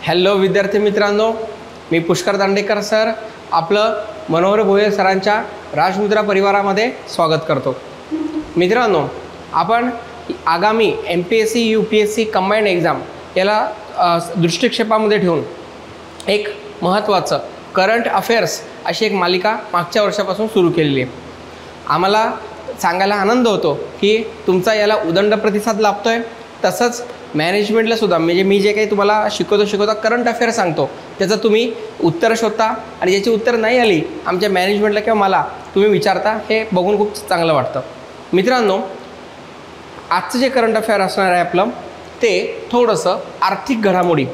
Hello विद्यार्थी मित्रांनो, मी Pushkar Dandekar sir आपलं मनोहर भोये सरांच्या राजमुद्रा परिवारामध्ये स्वागत करतो। मित्रांनो, आपण आगामी MPSC UPSC कंबाइंड एक्झाम याला दृष्टिक्षेपामध्ये ठेवून एक महत्त्वाचं करंट अफेअर्स अशी एक मालिका मागच्या वर्षापासून सुरू केलेली आहे। आम्हाला सांगायला आनंद होतो की तुमचा याला उदंड प्रतिसाद लाभतोय। तसंच मॅनेजमेंटला सुद्धा म्हणजे मी जे काही तुम्हाला शिकवता करंट अफेअर सांगतो त्याचं तुम्ही उत्तर शोधता आणि ज्याची उत्तर नाही आली आमच्या मॅनेजमेंटला किंवा मला तुम्ही विचारता, हे बघून खूप चांगलं वाटतं। मित्रांनो, आजचं जे करंट अफेअर असणार आहे आपलं ते थोडंसं आर्थिक घडामोडी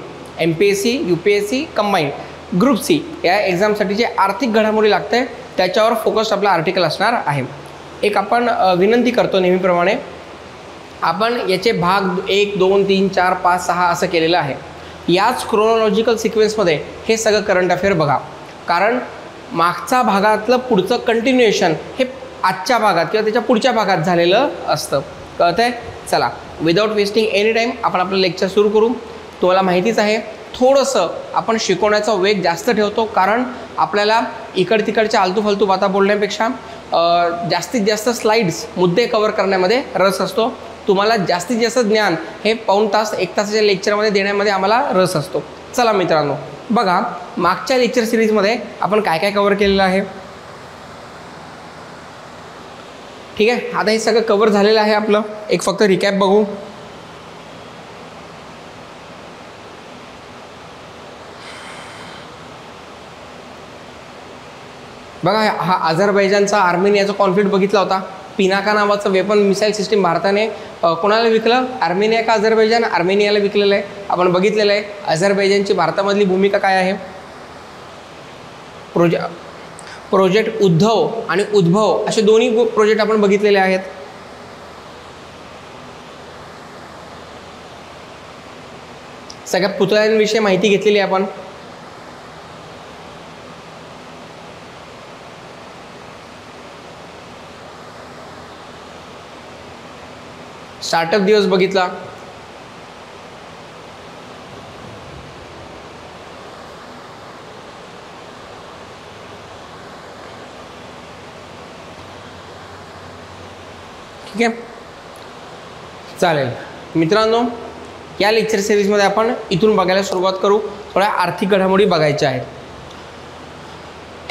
MPSC UPSC combined group C या एक्झामसाठी जे आर्थिक घडामोडी लागते त्याच्यावर फोकस आपला आर्टिकल असणार आहे। एक आपण विनंती करतो नेहमीप्रमाणे, आपण याचे भाग 1, 2, 3, 4, 5, 6 असं केलेलं आहे। याच क्रोनॉलॉजिकल सिक्वेन्समध्ये हे सगळं करंट अफेअर बघा, कारण मागचा भागातलं पुढचं कंटिन्युएशन हे आजच्या भागात किंवा त्याच्या पुढच्या भागात झालेलं असतं। कळतंय? चला, विदाउट वेस्टिंग एनी टाईम आपण आपलं लेक्चर सुरू करू। तुम्हाला माहितीच आहे थोडंसं आपण शिकवण्याचा वेग जास्त ठेवतो, कारण आपल्याला इकड तिकडच्या आलतू फालतू बाता बोलण्यापेक्षा जास्तीत जास्त स्लाइड्स मुद्दे कव्हर करण्यामध्ये रस असतो। तुम्हाला जास्तीत जास्त ज्ञान हे पाऊण तास 1 तासाच्या लेक्चरमध्ये देण्यामध्ये आम्हाला रस असतो। चला मित्रांनो, बघा मागच्या लेक्चर सिरीजमध्ये आपण काय काय कव्हर केलेलं आहे। ठीक आहे, आता हे सगळं कव्हर झालेलं आहे आपलं। एक फक्त रिकॅप बघू। बघा, हा अझरबैजानचा आर्मेनियाचा कॉन्फ्लिक्ट बघितला होता। पिनाका नावाचं वेपन मिसाईल सिस्टीम भारताने कोणाला विकलं? आर्मेनिया का अझरबैजान? आर्मेनियाला विकलेलं आहे। आपण बघितलेलं आहे अझरबैजानची भारतामधली भूमिका काय आहे। प्रोजेक्ट उद्धव आणि उद्भव असे दोन्ही प्रोजेक्ट आपण बघितलेले आहेत। सगळ्या पुतळ्यांविषयी माहिती घेतलेली आहे आपण। स्टार्टअप दिवस बघितला। ठीक आहे, चालेल मित्रांनो, या लेक्चर सिरीजमध्ये आपण इथून बघायला सुरुवात करू। थोड्या आर्थिक घडामोडी बघायच्या आहेत।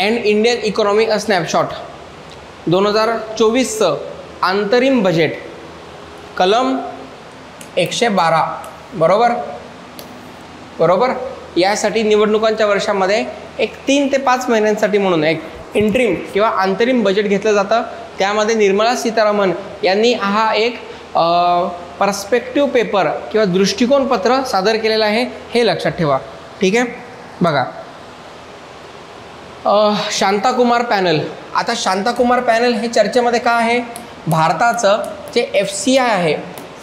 And Indian economy a snapshot 2024चं अंतरिम बजेट कलम 112 बरोबर यासाठी निवडणुकांच्या वर्षामध्ये एक 3 ते 5 महिन्यांसाठी म्हणून एक इंट्रीम किंवा अंतरिम बजेट घेतलं जातं। त्यामध्ये निर्मला सीतारामन यांनी हा एक पर्स्पेक्टिव्ह पेपर किंवा दृष्टिकोन पत्र सादर केलेलं आहे, हे लक्षात ठेवा। ठीक आहे, बघा शांताकुमार पॅनल। आता शांताकुमार पॅनल हे चर्चेमध्ये का आहे? भारताचं जे FCI आहे,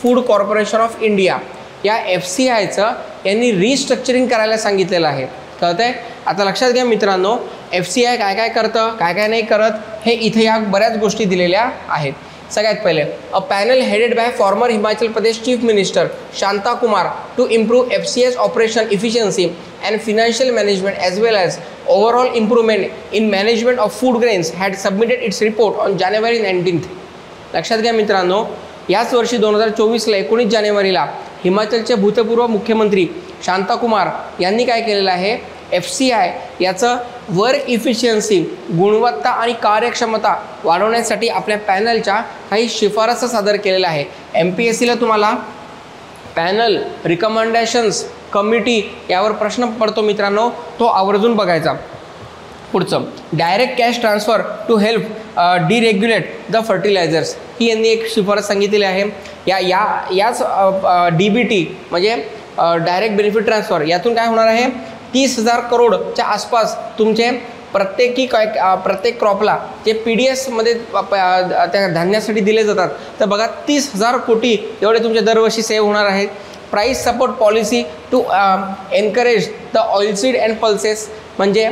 फूड कॉर्पोरेशन ऑफ इंडिया, या FCIचं यांनी रिस्ट्रक्चरिंग करायला सांगितलेलं आहे। कळतंय? आता लक्षात घ्या मित्रांनो, FCI काय काय करतं काय काय नाही करत हे इथे या बऱ्याच गोष्टी दिलेल्या आहेत। सगळ्यात पहिले, a panel headed by former Himachal Pradesh chief minister Shanta Kumar to improve FCI's operation efficiency and financial management as well as overall improvement in management of food grains had submitted its report on January 19th। लक्षात घ्या मित्रांनो, याच वर्षी 2024ला 19 जानेवारीला हिमाचलचे भूतपूर्व मुख्यमंत्री शांताकुमार यांनी काय केलेलं आहे? FCI याचं वर्क इफिशियन्सी, गुणवत्ता आणि कार्यक्षमता वाढवण्यासाठी आपल्या पॅनलच्या काही शिफारसी सादर केलेल्या आहे। MPSCला तुम्हाला पॅनल, रिकमेंडेशन्स, कमिटी यावर प्रश्न पडतो मित्रांनो, तो आवर्जून बघायचा। पुढचं, direct cash transfer to help deregulate the fertilisers, ही यांनी एक शिफारस सांगितलेली आहे। याच DBT म्हणजे डायरेक्ट बेनिफिट ट्रान्सफर, यातून काय होणार आहे? 30,000 करोडच्या आसपास तुमचे प्रत्येक क्रॉपला जे PDSमध्ये त्या धान्यासाठी दिले जातात, तर बघा 30,000 कोटी एवढे तुमचे दरवर्षी सेव्ह होणार आहेत। Price support policy to encourage the oilseed and pulses, म्हणजे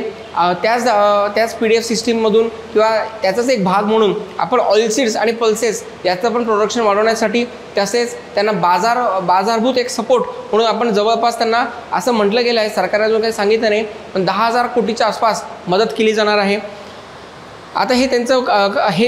त्याच PDF सिस्टीममधून किंवा त्याचाच एक भाग म्हणून आपण ऑइल सीड्स आणि पल्सेस याचं पण प्रोडक्शन वाढवण्यासाठी, तसेच त्यांना बाजारभूत एक सपोर्ट म्हणून आपण जवळपास त्यांना असं म्हटलं गेलं आहे, सरकारने अजून काही सांगितलं नाही, पण 10,000 कोटीच्या आसपास मदत केली जाणार आहे. आता हे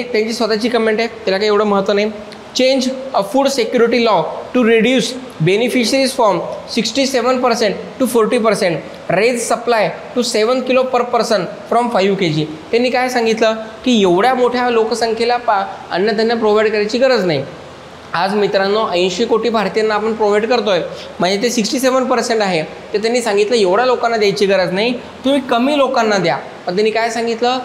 त्यांची स्वतःची कमेंट आहे, त्याला काही एवढं महत्त्व नाही. Change a food security law to reduce beneficiaries from 67% to 40%, raise supply to 7 kilo per person from 5 kg. त्यांनी काय सांगितलं की एवढ्या मोठ्या लोकसंख्येला अन्नधान्य प्रोव्हाइड करायची गरज नाही. आज मित्रांनो 80 कोटी भारतीयांना आपण प्रोव्हाइड करतोय, म्हणजे ते 67% आहे. ते त्यांनी सांगितलं एवढ्या लोकांना द्यायची गरज नाही, तुम्ही कमी लोकांना द्या. पण त्यांनी काय सांगितलं,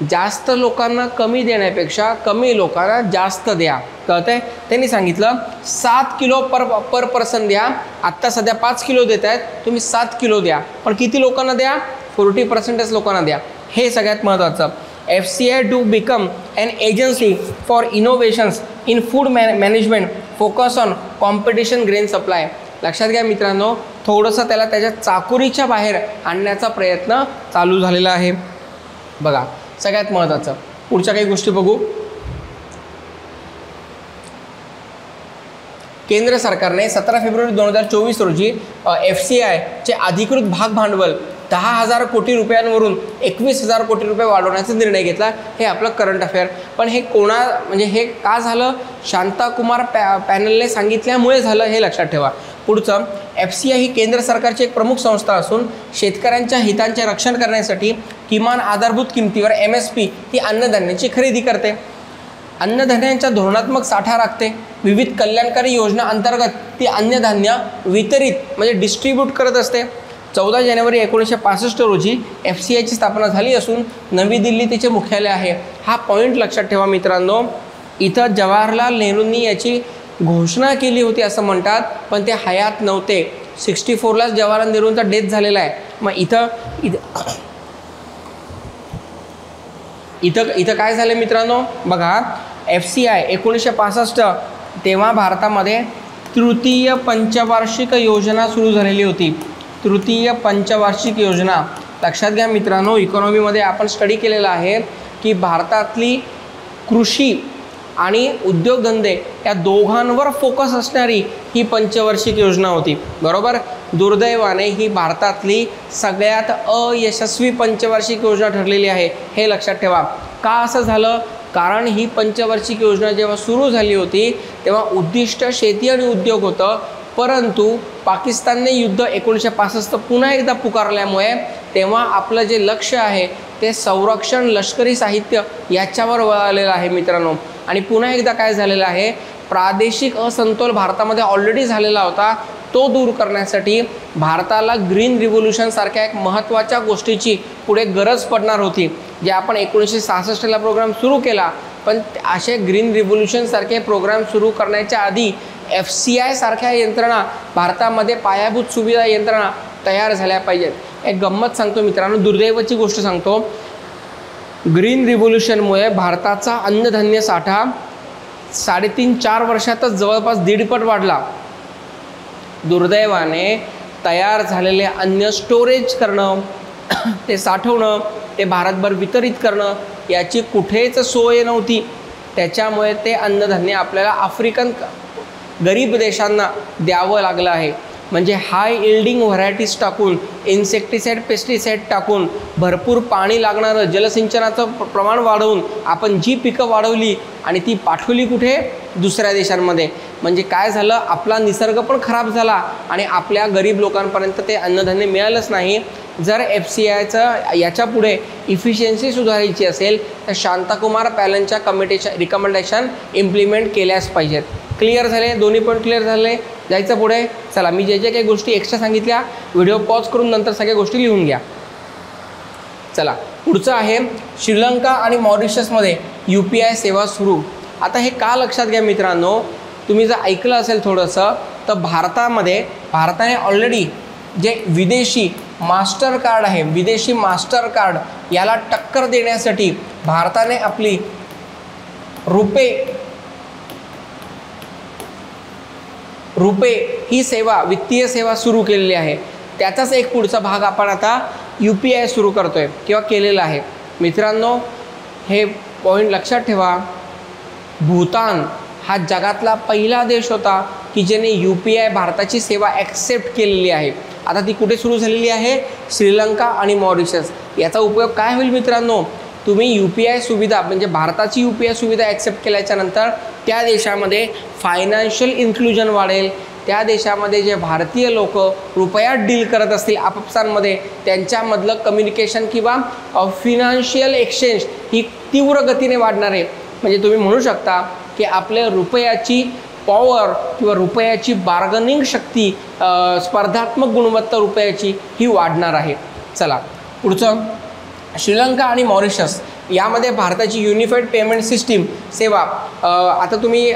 जास्त लोकांना कमी देण्यापेक्षा कमी लोकांना जास्त द्या. कळतंय? त्यांनी सांगितलं 7 किलो पर पर्सन द्या. आत्ता सध्या 5 किलो देत आहेत, तुम्ही 7 किलो द्या, पण किती लोकांना द्या? 40% लोकांना द्या. हे सगळ्यात महत्त्वाचं. FCI to become an agency for innovations in food management, focus on competition grain supply. लक्षात घ्या मित्रांनो, थोडंसं त्याला त्याच्या चाकोरीच्या बाहेर आणण्याचा प्रयत्न चालू झालेला आहे. बघा सगळ्यात महत्त्वाचं, पुढच्या काही गोष्टी बघू. केंद्र सरकारने 17 फेब्रुवारी 2024 रोजी FCIचे अधिकृत भाग भांडवल 10,000 कोटी रुपयांवरून 21,000 कोटी रुपये वाढवण्याचा निर्णय घेतला. हे आपलं करंट अफेअर. पण हे म्हणजे हे का झालं? शांताकुमार पॅनलने सांगितल्यामुळे झालं, हे लक्षात ठेवा. पुढचं, FCI ही केंद्र सरकारची एक प्रमुख संस्था असून शेतकऱ्यांच्या हितांचे रक्षण करण्यासाठी किमान आधारभूत किमतीवर MSP ही अन्नधान्याची खरेदी करते, अन्नधान्यांचा धोरणात्मक साठा राखते, विविध कल्याणकारी योजना अंतर्गत ती अन्नधान्य वितरित म्हणजे डिस्ट्रीब्यूट करत असते. 14 जानेवारी 1965 रोजी FCIची स्थापना झाली असून नवी दिल्ली तिचे मुख्यालय आहे. हा पॉईंट लक्षात ठेवा मित्रांनो. इथं जवाहरलाल नेहरूंनी याची घोषणा केली होती असं म्हणतात, पण ते हयात नव्हते. 64लाच जवाहरलाल नेहरूंचा डेथ झालेला आहे. मग इथं काय झालं मित्रांनो? बघा, FCI 1965 तेव्हा भारतामध्ये तृतीय पंचवार्षिक योजना सुरू झालेली होती. तृतीय पंचवार्षिक योजना लक्षात घ्या मित्रांनो. इकॉनॉमीमध्ये आपण स्टडी केलेला आहे की भारतातली कृषी आणि उद्योगधंदे या दोघांवर फोकस असणारी ही पंचवार्षिक योजना होती, बरोबर. दुर्दैवाने ही भारतातली सगळ्यात अयशस्वी पंचवार्षिक योजना ठरलेली आहे, हे लक्षात ठेवा. का असं झालं? कारण ही पंचवार्षिक योजना जेव्हा सुरू झाली होती तेव्हा उद्दिष्ट शेती आणि उद्योग होतं, परंतु पाकिस्तानने युद्ध 1965 पुन्हा एकदा पुकारल्यामुळे तेव्हा आपलं जे लक्ष आहे ते संरक्षण, लष्करी साहित्य याच्यावर वळालेलं आहे मित्रांनो. आणि पुन्हा एकदा काय झालेलं आहे, प्रादेशिक असमतोल भारतामध्ये ऑलरेडी झालेला होता, तो दूर करण्यासाठी भारताला ग्रीन रिव्होल्यूशन सारख्या एक महत्त्वाच्या गोष्टीची पुढे गरज पडणार होती, जे आपण 1966ला प्रोग्राम सुरू केला. पण असे ग्रीन रिव्होल्यूशन सारखे प्रोग्राम सुरू करण्याच्या आधी FCI सारख्या यंत्रणा भारतामध्ये पायाभूत सुविधा यंत्रणा तयार झाल्या पाहिजेत. एक गंमत सांगतो मित्रांनो, दुर्दैवाची गोष्ट सांगतो. ग्रीन रिव्होल्यूशनमुळे भारताचा अन्नधान्य साठा 3.5-4 वर्षातच जवळपास 1.5 पट वाढला. दुर्दैवाने तयार झालेले अन्न स्टोरेज करणं, ते साठवणं, ते भारतभर वितरित करणं याची कुठेच सोय नव्हती. त्याच्यामुळे ते अन्नधान्य आपल्याला आफ्रिकन गरीब देशांना द्यावं लागलं आहे. म्हणजे हाय इल्डिंग व्हरायटीज टाकून, इन्सेक्टिसाईड, पेस्टिसाईड टाकून, भरपूर पाणी लागणारं जलसिंचनाचं प्रमाण वाढवून आपण जी पिकं वाढवली आणि ती पाठवली कुठे? दुसऱ्या देशांमध्ये. म्हणजे काय झालं, आपला निसर्ग पण खराब झाला आणि आपल्या गरीब लोकांपर्यंत ते अन्नधान्य मिळालंच नाही. जर FCIचं याच्यापुढे इफिशियन्सी सुधारायची असेल तर शांताकुमार पॅनलच्या कमिटीच्या रिकमेंडेशन इम्प्लिमेंट केल्याच पाहिजेत. क्लिअर झाले? दोन्ही पण क्लिअर झाले? जायचं पुढे. चला, मी जे काही गोष्टी एक्स्ट्रा सांगितल्या व्हिडिओ पॉज करून नंतर सगळ्या गोष्टी लिहून घ्या. चला, पुढचं आहे श्रीलंका आणि मॉरिशसमध्ये UPI सेवा सुरू. आता हे का लक्षात घ्या मित्रांनो, तुम्ही जर ऐकलं असेल थोडंसं तर भारताने ऑलरेडी जे विदेशी मास्टर कार्ड आहे, विदेशी मास्टर कार्ड याला टक्कर देण्यासाठी भारताने आपली रुपे ही सेवा, वित्तीय सेवा सुरू केलेली आहे. त्याचाच एक पुढचा भाग आपण आता UPI सुरू करतोय किंवा केलेलं आहे. मित्रांनो, हे पॉईंट लक्षात ठेवा. भूतान हा जगातला पहिला देश होता की ज्याने UPI भारताची सेवा ॲक्सेप्ट केलेली आहे. आता ती कुठे सुरू झालेली आहे? श्रीलंका आणि मॉरिशस. याचा उपयोग काय होईल मित्रांनो? तुम्ही UPI सुविधा म्हणजे भारताची UPI सुविधा ॲक्सेप्ट केल्याच्या नंतर त्या देशामध्ये फायनान्शियल इन्क्लुजन वाढेल. त्या देशामध्ये जे भारतीय लोक रुपयात डील करत असतील आपापसांमध्ये त्यांच्यामधलं कम्युनिकेशन किंवा फिनान्शियल एक्सचेंज ही तीव्र गतीने वाढणार आहे. म्हणजे तुम्ही म्हणू शकता की आपल्या रुपयाची पॉवर किंवा रुपयाची बार्गनिंग शक्ती, स्पर्धात्मक गुणवत्ता रुपयाची ही वाढणार आहे. चला पुढचं, श्रीलंका आणि मॉरिशस यामध्ये भारताची युनिफाईड पेमेंट सिस्टीम सेवा. आता तुम्ही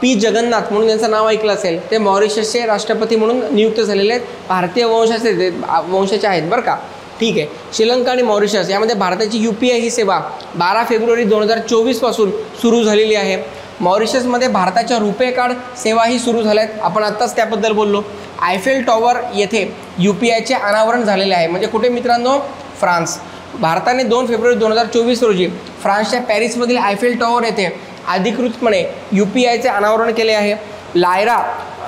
पी जगन्नाथ म्हणून यांचं नाव ऐकलं असेल. ते मॉरिशसचे राष्ट्रपती म्हणून नियुक्त झालेले आहेत. भारतीय वंशाचे आहेत बरं का. ठीक आहे. श्रीलंका आणि मॉरिशस यामध्ये भारताची UPI ही सेवा 12 फेब्रुवारी 2024 पासून सुरू झालेली आहे. मॉरिशसमध्ये भारताच्या रुपे कार्ड सेवाही सुरू झाल्या आहेत. आपण आत्ताच त्याबद्दल बोललो. आयफेल टॉवर येथे UPIचे अनावरण झालेले आहे. म्हणजे कुठे मित्रांनो? फ्रान्स. भारताने 2 फेब्रुवारी 2024 रोजी फ्रान्सच्या पॅरिसमधील आयफेल टॉवर येथे अधिकृतपणे UPIचे अनावरण केले आहे. लायरा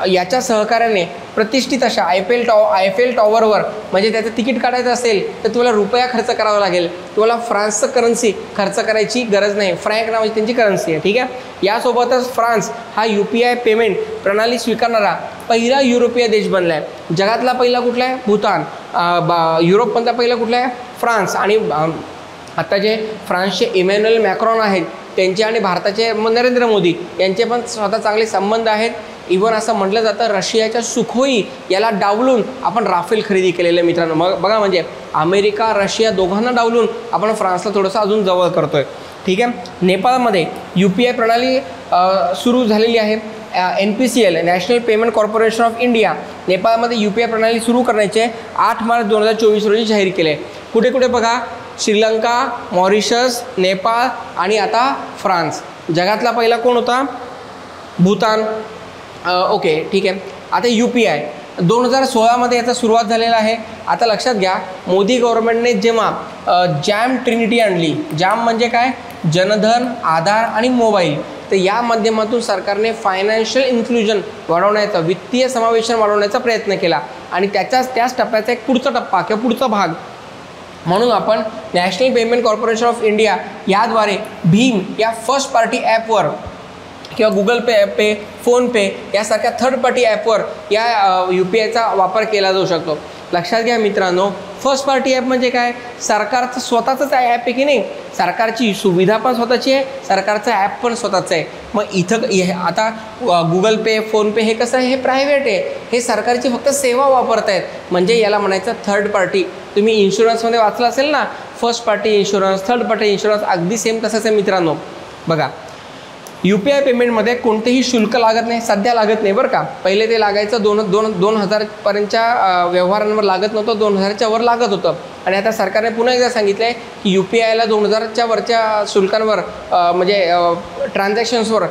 याच्या सहकार्याने प्रतिष्ठित अशा आयफेल टॉवरवर म्हणजे त्याचं तिकीट काढायचं असेल तर तुम्हाला रुपया खर्च करावा लागेल. तुम्हाला फ्रान्सचं करन्सी खर्च करायची गरज नाही. फ्रँक नावाची त्यांची करन्सी आहे. ठीक आहे. यासोबतच फ्रान्स हा UPI पेमेंट प्रणाली स्वीकारणारा पहिला युरोपीय देश बनला आहे. जगातला पहिला कुठला आहे? भूतान. युरोपमधला पहिला कुठला आहे? फ्रान्स. आणि आता जे फ्रान्सचे इमॅन्युएल मॅक्रॉन आहेत त्यांचे आणि भारताचे नरेंद्र मोदी यांचे पण स्वतः चांगले संबंध आहेत. इव्हन असं म्हटलं जातं रशियाच्या सुखोई याला डावलून आपण राफेल खरेदी केलेले मित्रांनो. मग बघा, म्हणजे अमेरिका रशिया दोघांना डावलून आपण फ्रान्सला थोडंसं अजून जवळ करतोय. ठीक आहे. नेपाळमध्ये UPI प्रणाली सुरू झालेली आहे. NPCL national payment corporation of India नेपाळमध्ये UPI प्रणाली सुरू करण्याचे 8 मार्च 2024 रोजी जाहीर केले. कुठे कुठे बघा? श्रीलंका, मॉरिशस, नेपाळ आणि आता फ्रान्स. जगातला पहिला कोण होता? भूतान. ओके, ठीक आहे. आता UPI 2016मध्ये याचा सुरुवात झालेला आहे. आता लक्षात घ्या, मोदी गव्हर्नमेंटने जेव्हा जॅम ट्रिनिटी आणली. जॅम म्हणजे काय? जनधन, आधार आणि मोबाईल. तर या माध्यमातून सरकारने फायनान्शियल इन्क्लुजन वाढवण्याचा, वित्तीय समावेशन वाढवण्याचा प्रयत्न केला. आणि त्याच टप्प्याचा एक पुढचा टप्पा किंवा पुढचा भाग म्हणून आपण national payment corporation of India याद्वारे भीम या फर्स्ट पार्टी ॲपवर किंवा गुगल पे, फोनपे यासारख्या थर्ड पार्टी ॲपवर या UPIचा वापर केला जाऊ शकतो. लक्षात घ्या मित्रांनो, फर्स्ट पार्टी ॲप म्हणजे काय? सरकारचं स्वतःचंच ॲप आहे की नाही. सरकारची सुविधा पण स्वतःची आहे, सरकारचं ॲप पण स्वतःचं आहे. मग इथं आता गुगल पे, फोनपे हे कसं आहे? हे प्रायव्हेट आहे. हे सरकारची फक्त सेवा वापरत आहेत. म्हणजे याला म्हणायचं थर्ड पार्टी. तुम्ही इन्शुरन्समध्ये वाचलं असेल ना, first party insurance, third party insurance, अगदी सेम तसंच आहे मित्रांनो. बघा, UPI पेमेंटमध्ये कोणतेही शुल्क लागत नाही. सध्या लागत नाही बरं का. पहिले ते लागायचं 2000पर्यंतच्या व्यवहारांवर लागत नव्हतं, 2000च्या वर लागत होतं. आणि आता सरकारने पुन्हा एकदा सांगितलं आहे की UPIला 2000च्या वरच्या शुल्कांवर म्हणजे ट्रान्झॅक्शन्सवर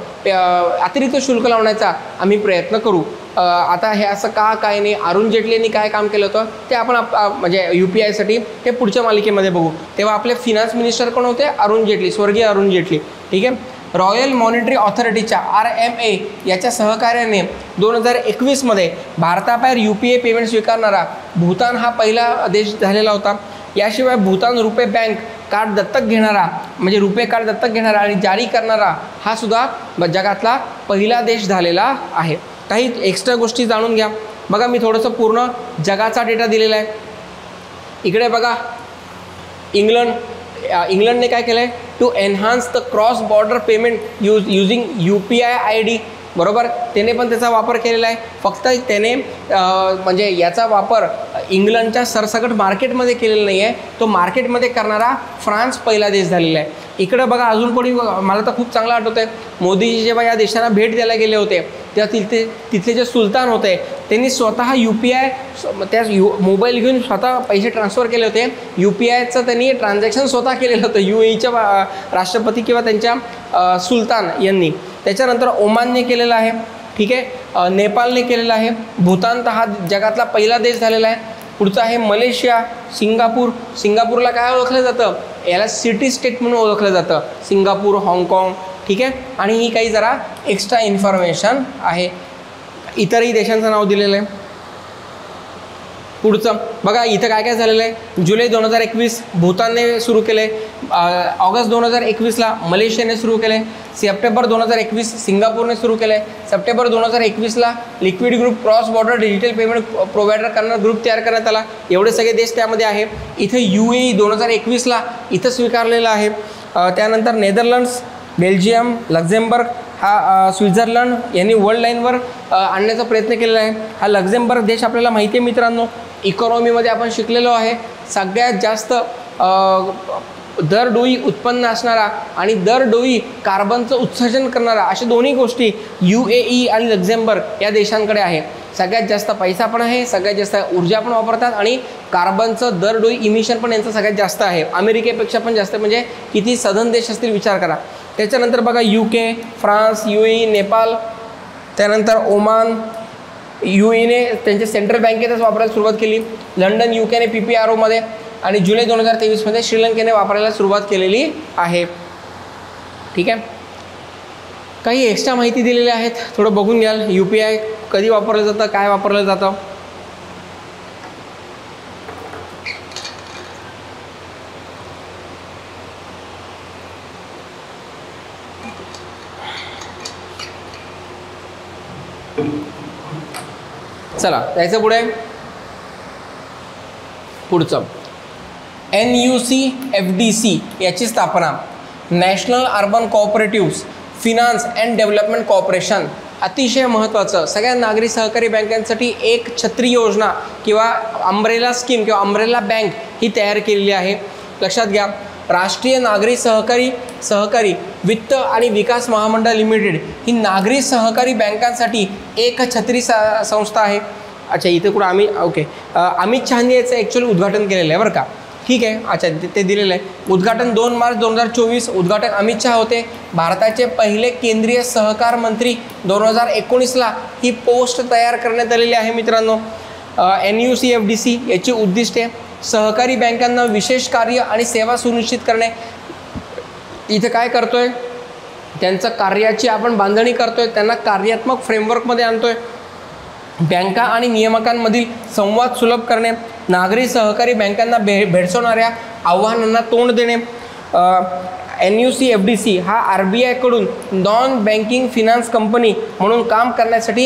अतिरिक्त शुल्क लावण्याचा आम्ही प्रयत्न करू. आता हे असं का काय नाही, अरुण जेटलींनी काय काम केलं होतं ते आपण म्हणजे UPIसाठी ते पुढच्या मालिकेमध्ये बघू. तेव्हा आपले फिनान्स मिनिस्टर कोण होते? अरुण जेटली, स्वर्गीय अरुण जेटली. ठीक आहे. रॉयल मॉनिटरी ऑथॉरिटीच्या RMA याच्या सहकार्याने 2021मध्ये भारताबाहेर UPI पेमेंट स्वीकारणारा भूतान हा पहिला देश झालेला होता. याशिवाय भूतान रुपे बँक कार्ड दत्तक घेणारा म्हणजे रुपे कार्ड दत्तक घेणारा आणि जारी करणारा हा सुद्धा जगातला पहिला देश झालेला आहे. काही एक्स्ट्रा गोष्टी जाणून घ्या. बघा, मी थोडंसं पूर्ण जगाचा डेटा दिलेला आहे. इकडे बघा, इंग्लंडने काय केलं आहे? To enhance the cross border payment using UPI ID. बरोबर, त्याने पण त्याचा वापर केलेला आहे. फक्त त्याने म्हणजे याचा वापर इंग्लंडच्या सरसकट मार्केटमध्ये केलेला नाही आहे. तो मार्केटमध्ये करणारा फ्रान्स पहिला देश झालेला आहे. इकडं बघा, अजून कोणी, मला तर खूप चांगलं आठवतं आहे, मोदीजी जेव्हा या देशांना भेट द्यायला गेले होते तेव्हा तिथले जे सुलतान होते त्यांनी स्वतः UPI त्या मोबाईल घेऊन स्वतः पैसे ट्रान्सफर केले होते. UPIचं त्यांनी ट्रान्झॅक्शन स्वतः केलेलं होतं, UAEच्या राष्ट्रपती किंवा त्यांच्या सुलतान यांनी. त्याच्यानंतर ओमानने केलेलं आहे. ठीक आहे. नेपाळने केलेलं आहे. भूतान तर हा जगातला पहिला देश झालेला आहे. पुढचं आहे मलेशिया, सिंगापूर. सिंगापूरला काय ओळखलं जातं, याला सिटी स्टेट म्हणून ओळखलं जातं, सिंगापूर, हाँगकाँग. ठीक आहे, आणि ही काही जरा एक्स्ट्रा इन्फॉर्मेशन आहे. इतरही देशांचं नाव दिलेलं आहे. पुढचं बघा, इथं काय काय झालेलं आहे. जुलै 2021 भूतानने सुरू केले, ऑगस्ट 2021ला मलेशियाने सुरू केले, सप्टेंबर 2021 सिंगापूरने सुरू केले, सप्टेंबर 2021ला liquid group cross border digital payment provider करणार ग्रुप तयार करण्यात आला. एवढे सगळे देश त्यामध्ये आहे. इथं UAE 2021ला इथं स्वीकारलेलं आहे. त्यानंतर नेदरलँड्स, बेल्जियम, लक्झेंबर्ग, हा स्वित्झर्लंड यांनी वर्ल्ड लाईनवर आणण्याचा प्रयत्न केलेला आहे. हा लक्झेंबर्ग देश आपल्याला माहिती आहे मित्रांनो, इकॉनॉमीमध्ये आपण शिकलेलो आहे, सगळ्यात जास्त दरडोई उत्पन्न असणारा आणि दरडोई कार्बनचं उत्सर्जन करणारा, अशा दोन्ही गोष्टी UAE आणि लक्झेंबर्ग या देशांकडे आहे. सगळ्यात जास्त पैसा पण आहे, सगळ्यात जास्त ऊर्जा पण वापरतात आणि कार्बनचं दरडोई इमिशन पण यांचं सगळ्यात जास्त आहे, अमेरिकेपेक्षा पण जास्त. म्हणजे किती सधन देश असतील विचार करा. त्याच्यानंतर बघा UK, फ्रान्स, UAE, नेपाळ, त्यानंतर ओमान. UAEने त्यांच्या सेंट्रल बँकेतच वापरायला सुरुवात केली. लंडन, UKने PPROमध्ये, आणि जुलै 2023मध्ये श्रीलंकेने वापरायला सुरुवात केलेली आहे. ठीक आहे, काही एक्स्ट्रा माहिती दिलेली आहेत, थोडं बघून घ्याल. UPI कधी वापरलं जातं, काय वापरलं जातं. चला जायचं पुढे. पुढचं NUCFDC याची स्थापना, national urban cooperatives finance and development corporation. अतिशय महत्त्वाचं, सगळ्या नागरी सहकारी बँकांसाठी एक छत्री योजना किंवा अंब्रेला स्कीम किंवा अंब्रेला बँक ही तयार केलेली आहे. लक्षात घ्या, राष्ट्रीय नागरी सहकारी वित्त आणि विकास महामंडळ लिमिटेड ही नागरी सहकारी बँकांसाठी एक छत्री संस्था आहे. अच्छा, इथे कुठं अमित शहानी याचं ॲक्च्युअली उद्घाटन केलेलं आहे बरं का. ठीक आहे, अच्छा ते दिलेलं आहे. उद्घाटन 2 मार्च 2024, उद्घाटन अमित शहा होते, भारताचे पहिले केंद्रीय सहकार मंत्री. 2019ला ही पोस्ट तयार करण्यात आलेली आहे मित्रांनो. NUCFDC याची उद्दिष्टे, सहकारी बँकांना विशेष कार्य आणि सेवा सुनिश्चित करणे. इथे काय करतोय, त्यांचं कार्याची आपण बांधणी करतोय, त्यांना कार्यात्मक फ्रेमवर्कमध्ये आणतोय. बँका आणि नियामकांमधील संवाद सुलभ करणे, नागरी सहकारी बँकांना भेडसावणाऱ्या आव्हानांना तोंड देणे. NUCFDC हा RBI कडून नॉन बँकिंग फिनान्स कंपनी म्हणून काम करण्यासाठी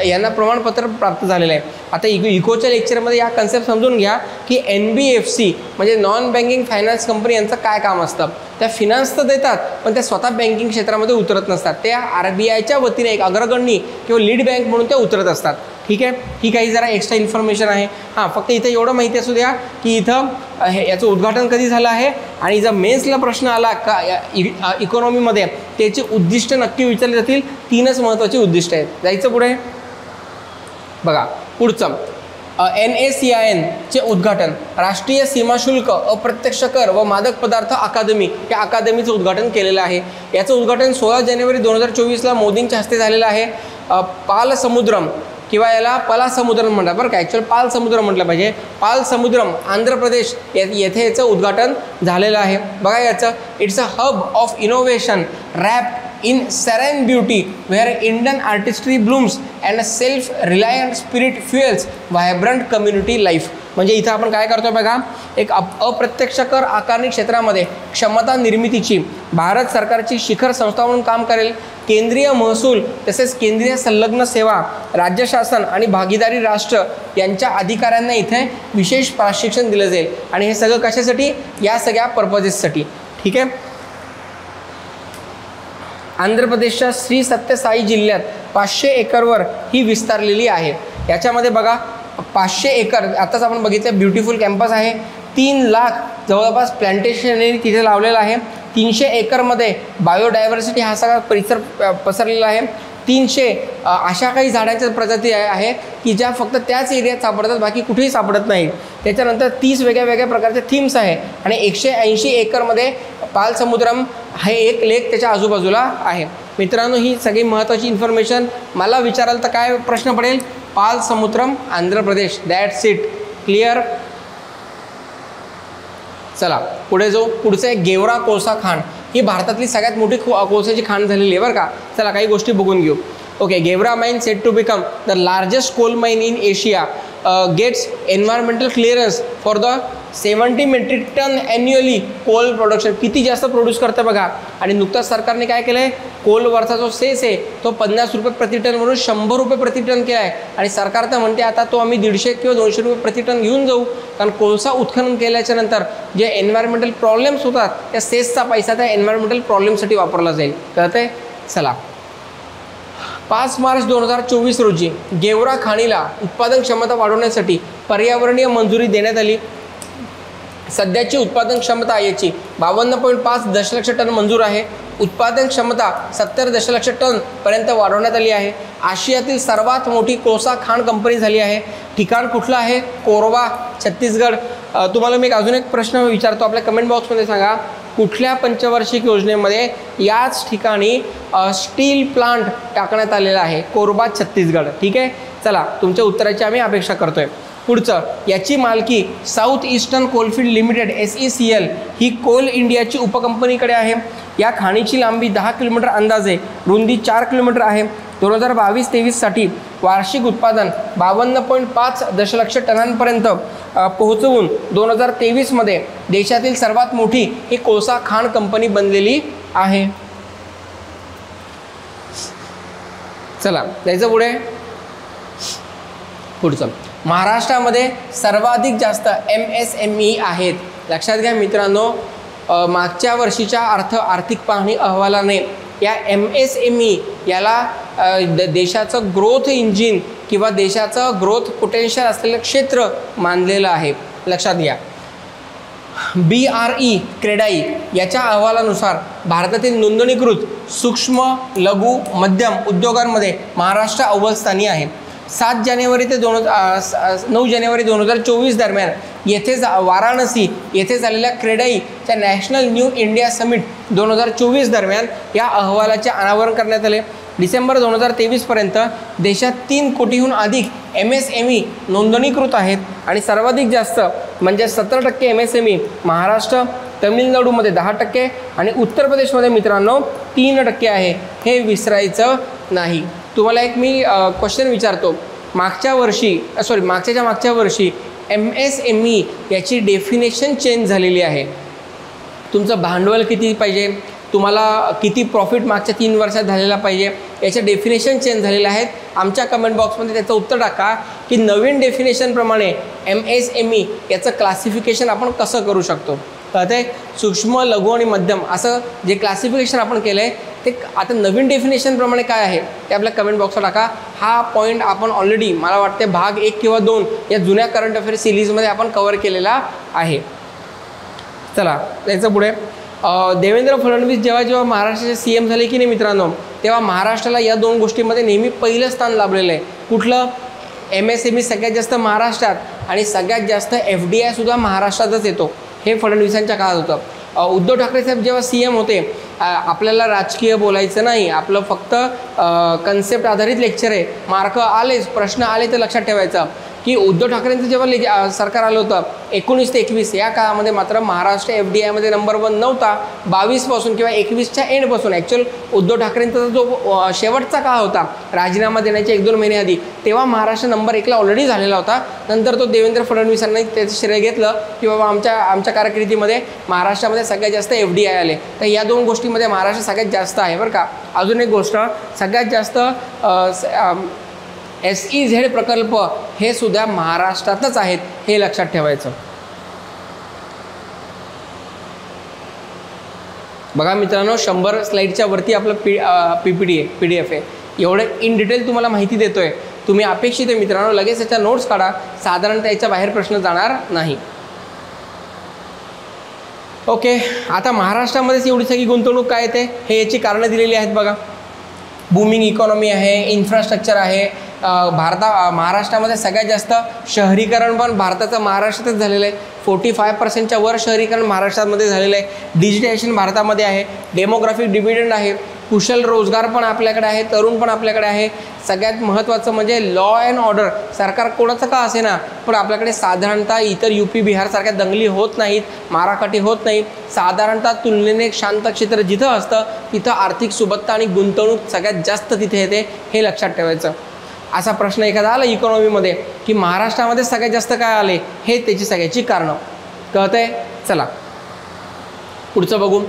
यांना प्रमाणपत्र प्राप्त झालेलं आहे. आता इकोच्या लेक्चरमध्ये या कन्सेप्ट समजून घ्या की NBFC म्हणजे नॉन बँकिंग फायनान्स कंपनी यांचं काय काम असतं. त्या फिनान्स तर देतात पण त्या स्वतः बँकिंग क्षेत्रामध्ये उतरत नसतात, त्या RBIच्या वतीने एक अग्रगण्य किंवा लीड बँक म्हणून त्या उतरत असतात. ठीक आहे, ही काही जरा एक्स्ट्रा इन्फॉर्मेशन आहे. हां, फक्त इथं एवढं माहिती असू द्या की इथं याचं उद्घाटन कधी झालं आहे आणि जर मेन्सला प्रश्न आला का इकॉनॉमीमध्ये त्याची उद्दिष्ट नक्की विचारली जातील. 3च महत्त्वाची उद्दिष्ट आहेत. जायचं पुढे बघा. पुढचं NACIN चे उद्घाटन, राष्ट्रीय सीमाशुल्क अप्रत्यक्ष कर व मादक पदार्थ अकादमी या अकादमीचं उद्घाटन केलेलं आहे. याचं उद्घाटन 16 जानेवारी 2024ला मोदींच्या हस्ते झालेलं आहे. पाल समुद्रम किंवा याला पला समुद्रम म्हणतात बरं का, ॲक्च्युअल पाल समुद्रम म्हटलं पाहिजे. पाल समुद्रम आंध्र प्रदेश येथे याचं उद्घाटन झालेलं आहे. बघा याचं, it's a hub of innovation wrap in serene beauty where Indian artistry blooms and a self-reliant spirit fuels vibrant community life. म्हणजे इथं आपण काय करतोय बघा, एक अप्रत्यक्ष कर आकारणी क्षेत्रामध्ये क्षमता निर्मितीची भारत सरकारची शिखर संस्था म्हणून काम करेल. केंद्रीय महसूल तसेच केंद्रीय संलग्न सेवा, राज्य शासन आणि भागीदारी राष्ट्र यांच्या अधिकाऱ्यांना इथे विशेष प्रशिक्षण दिलं जाईल. आणि हे सगळं कशासाठी, या सगळ्या पर्पजेससाठी. ठीक आहे. आंध्र प्रदेशच्या श्री सत्यसाई जिल्ह्यात 500 एकरवर ही विस्तारलेली आहे. याच्यामध्ये बघा 500 एकर, आताच आपण बघितलं ब्युटिफुल कॅम्पस आहे. 3 लाख जवळपास प्लॅन्टेशन तिथे लावलेलं आहे. 300 एकरमध्ये बायोडायव्हर्सिटी हा सगळा परिसर पसरलेला आहे. 300 अशा काही झाडांच्या प्रजाती आहे की ज्या फक्त त्याच एरियात सापडतात, बाकी कुठेही सापडत नाही. त्याच्यानंतर 30 वेगळ्या वेगळ्या प्रकारचे थीम्स आहे आणि 180 एकरमध्ये पाल समुद्रम हे एक लेक त्याच्या आजूबाजूला आहे. मित्रांनो, ही सगळी महत्त्वाची इन्फॉर्मेशन मला विचाराल तर काय प्रश्न पडेल, पाल समुद्रम Andhra Pradesh, that's it. Clear. चला पुढे जाऊ. पुढचं आहे गेवरा कोळसा खाण. ही भारतातली सगळ्यात मोठी कोळशाची खाण झालेली आहे बरं का. चला काही गोष्टी बघून घेऊ. Okay, Gevra mine set to become the largest coal mine in Asia, gets environmental clearance for the 70 metric ton annually coal production. किती जास्त प्रोड्यूस करतं बघा. आणि नुकताच सरकारने काय केलं आहे, कोलवरचा जो सेस आहे तो 50 रुपये प्रति टनवरून 100 रुपये प्रति टन केला आहे. आणि सरकार तर म्हणते आता तो आम्ही 150 किंवा 200 रुपये प्रति टन घेऊन जाऊ, कारण कोळसा उत्खनन केल्याच्या नंतर जे एन्व्हायरमेंटल प्रॉब्लेम्स होतात त्या सेसचा पैसा त्या एन्व्हायरमेंटल प्रॉब्लेमसाठी वापरला जाईल. कळतंय. चला 5 मार्च 2024 रोजी गेवरा खाणीला उत्पादन क्षमता वाढवण्यासाठी पर्यावरणीय मंजुरी देण्यात आली. सध्याची उत्पादन क्षमता याची 52.5 दशलक्ष टन मंजूर आहे. उत्पादन क्षमता 70 दशलक्ष टन पर्यंत वाढवण्यात आली आहे. आशियातील सर्वात मोठी कोळसा खाण कंपनी झाली आहे. ठिकाण कुठलं आहे, कोरबा, छत्तीसगड. तुम्हाला मी अजून एक प्रश्न विचारतो, आपल्या कमेंट बॉक्समध्ये सांगा, कुठल्या पंचवार्षिक योजनेमध्ये याच ठिकाणी स्टील प्लांट टाकण्यात आलेला आहे, कोरबा, छत्तीसगड. ठीक आहे. चला तुमच्या उत्तराची आम्ही अपेक्षा करतोय. पुढचं, याची मालकी south eastern coalfield limited SECL ही कोल इंडियाची उपकंपनीकडे आहे. या खाणीची लांबी 10 किलोमीटर अंदाजे, रुंदी 4 किलोमीटर आहे. 2022-23साठी वार्षिक उत्पादन 52.5 दशलक्ष टनांपर्यंत पोहोचवून 2023मध्ये देशातील सर्वात मोठी ही कोळसा खाण कंपनी बनलेली आहे. चला जायचं पुढे. पुढचं, महाराष्ट्रामध्ये सर्वाधिक जास्त MSME आहेत. लक्षात घ्या मित्रांनो, मागच्या वर्षीच्या आर्थिक पाहणी अहवालाने या MSME याला देशाचं ग्रोथ इंजिन किंवा देशाचं ग्रोथ पोटेन्शियल असलेलं क्षेत्र मानलेलं आहे. लक्षात घ्या. BRE क्रेडाई याच्या अहवालानुसार भारतातील नोंदणीकृत सूक्ष्म, लघु, मध्यम उद्योगांमध्ये महाराष्ट्र अव्वल स्थानी आहे. 7 जानेवारी ते 9 जानेवारी 2024 दरम्यान येथे वाराणसी येथे झालेल्या क्रेडाईच्या नॅशनल न्यू इंडिया समिट 2024 दरम्यान या अहवालाचे अनावरण करण्यात आले. डिसेंबर 2023पर्यंत देशात 3 कोटीहून अधिक MSME नोंदणीकृत आहेत आणि सर्वाधिक जास्त म्हणजे 17% MSME महाराष्ट्र, तमिळनाडूमध्ये 10% आणि उत्तर प्रदेशमध्ये मित्रांनो 3% आहे. हे विसरायचं नाही. तुम्हाला एक मी क्वेश्चन विचारतो, मागच्या वर्षी MSME याची डेफिनेशन चेंज झालेली आहे. तुमचं भांडवल किती पाहिजे, तुम्हाला किती प्रॉफिट मागच्या 3 वर्षात झालेला पाहिजे, याचे डेफिनेशन चेंज झालेले आहेत. आमच्या कमेंट बॉक्समध्ये त्याचं उत्तर टाका की नवीन डेफिनेशनप्रमाणे MSME याचं क्लासिफिकेशन आपण कसं करू शकतो. कळतंय. सूक्ष्म, लघु आणि मध्यम असं जे क्लासिफिकेशन आपण केलं आहे ते आता नवीन डेफिनेशनप्रमाणे काय आहे ते आपल्या कमेंट बॉक्सवर टाका. हा पॉईंट आपण ऑलरेडी मला वाटते भाग 1 किंवा 2 या जुन्या करंट अफेअर सिरीजमध्ये आपण कव्हर केलेला आहे. चला त्याचं पुढे. देवेंद्र फडणवीस जेव्हा महाराष्ट्राचे CM झाले की नाही मित्रांनो, तेव्हा महाराष्ट्राला या 2 गोष्टींमध्ये नेहमी पहिलं स्थान लाभलेलं आहे. कुठलं, MSME सगळ्यात जास्त महाराष्ट्रात आणि सगळ्यात जास्त FDI सुद्धा महाराष्ट्रातच येतो. हे फडणवीसांच्या काळात होतं. उद्धव ठाकरे साहेब जेव्हा CM होते, आपल्याला राजकीय बोलायचं नाही, आपलं फक्त कन्सेप्ट आधारित लेक्चर आहे, मार्क आलेच, प्रश्न आले तर लक्षात ठेवायचं की उद्धव ठाकरेंचं जेव्हा सरकार आलं होतं 19 ते 21 या काळामध्ये मात्र महाराष्ट्र FDIमध्ये नंबर 1 नव्हता. 22पासून किंवा 21च्या एंडपासून ॲक्च्युअल उद्धव ठाकरेंचा जो शेवटचा काळ होता राजीनामा देण्याच्या 1-2 महिने आधी, तेव्हा महाराष्ट्र नंबर 1ला ऑलरेडी झालेला होता. नंतर तो देवेंद्र फडणवीसांनी त्याचं श्रेय घेतलं की बाबा आमच्या कारकिर्दीमध्ये महाराष्ट्रामध्ये सगळ्यात जास्त FDI आले. तर या 2 गोष्टीमध्ये महाराष्ट्र सगळ्यात जास्त आहे बरं का. अजून एक गोष्ट, सगळ्यात जास्त SEZ प्रकल्प हे सुद्धा महाराष्ट्रातच आहेत, हे लक्षात ठेवायचं. बघा मित्रांनो, 100 स्लाईडच्या वरती आपलं PPT आहे, PDF आहे. एवढं इन डिटेल तुम्हाला माहिती देतोय. तुम्ही अपेक्षित आहे मित्रांनो लगेच त्याच्या नोट्स काढा, साधारणतः याच्या बाहेर प्रश्न जाणार नाही. ओके, आता महाराष्ट्रामध्येच एवढी सगळी गुंतवणूक काय येते हे याची कारणं दिलेली आहेत बघा. बूमिंग इकॉनॉमी आहे, इन्फ्रास्ट्रक्चर आहे. महाराष्ट्रामध्ये सगळ्यात जास्त शहरीकरण पण भारताचं महाराष्ट्रातच झालेलं आहे. 45%च्या वर शहरीकरण महाराष्ट्रामध्ये झालेलं आहे. डिजिटायझेशन भारतामध्ये आहे. डेमोग्राफिक डिव्हिडंड आहे. कुशल रोजगार पण आपल्याकडे आहे, तरुण पण आपल्याकडे आहे. सगळ्यात महत्त्वाचं म्हणजे लॉ अँड ऑर्डर. सरकार कोणाचं का असे ना, पण आपल्याकडे साधारणतः इतर UP बिहारसारख्या दंगली होत नाहीत, माराकाटी होत नाही. साधारणतः तुलनेने शांत क्षेत्र जिथं असतं तिथं आर्थिक सुबत्ता आणि गुंतवणूक सगळ्यात जास्त तिथे येते, हे लक्षात ठेवायचं. असा प्रश्न एखादा आला इकॉनॉमीमध्ये की महाराष्ट्रामध्ये सगळ्यात जास्त काय आले, हे त्याची सगळ्याची कारणं. कळतंय? चला पुढचं बघू.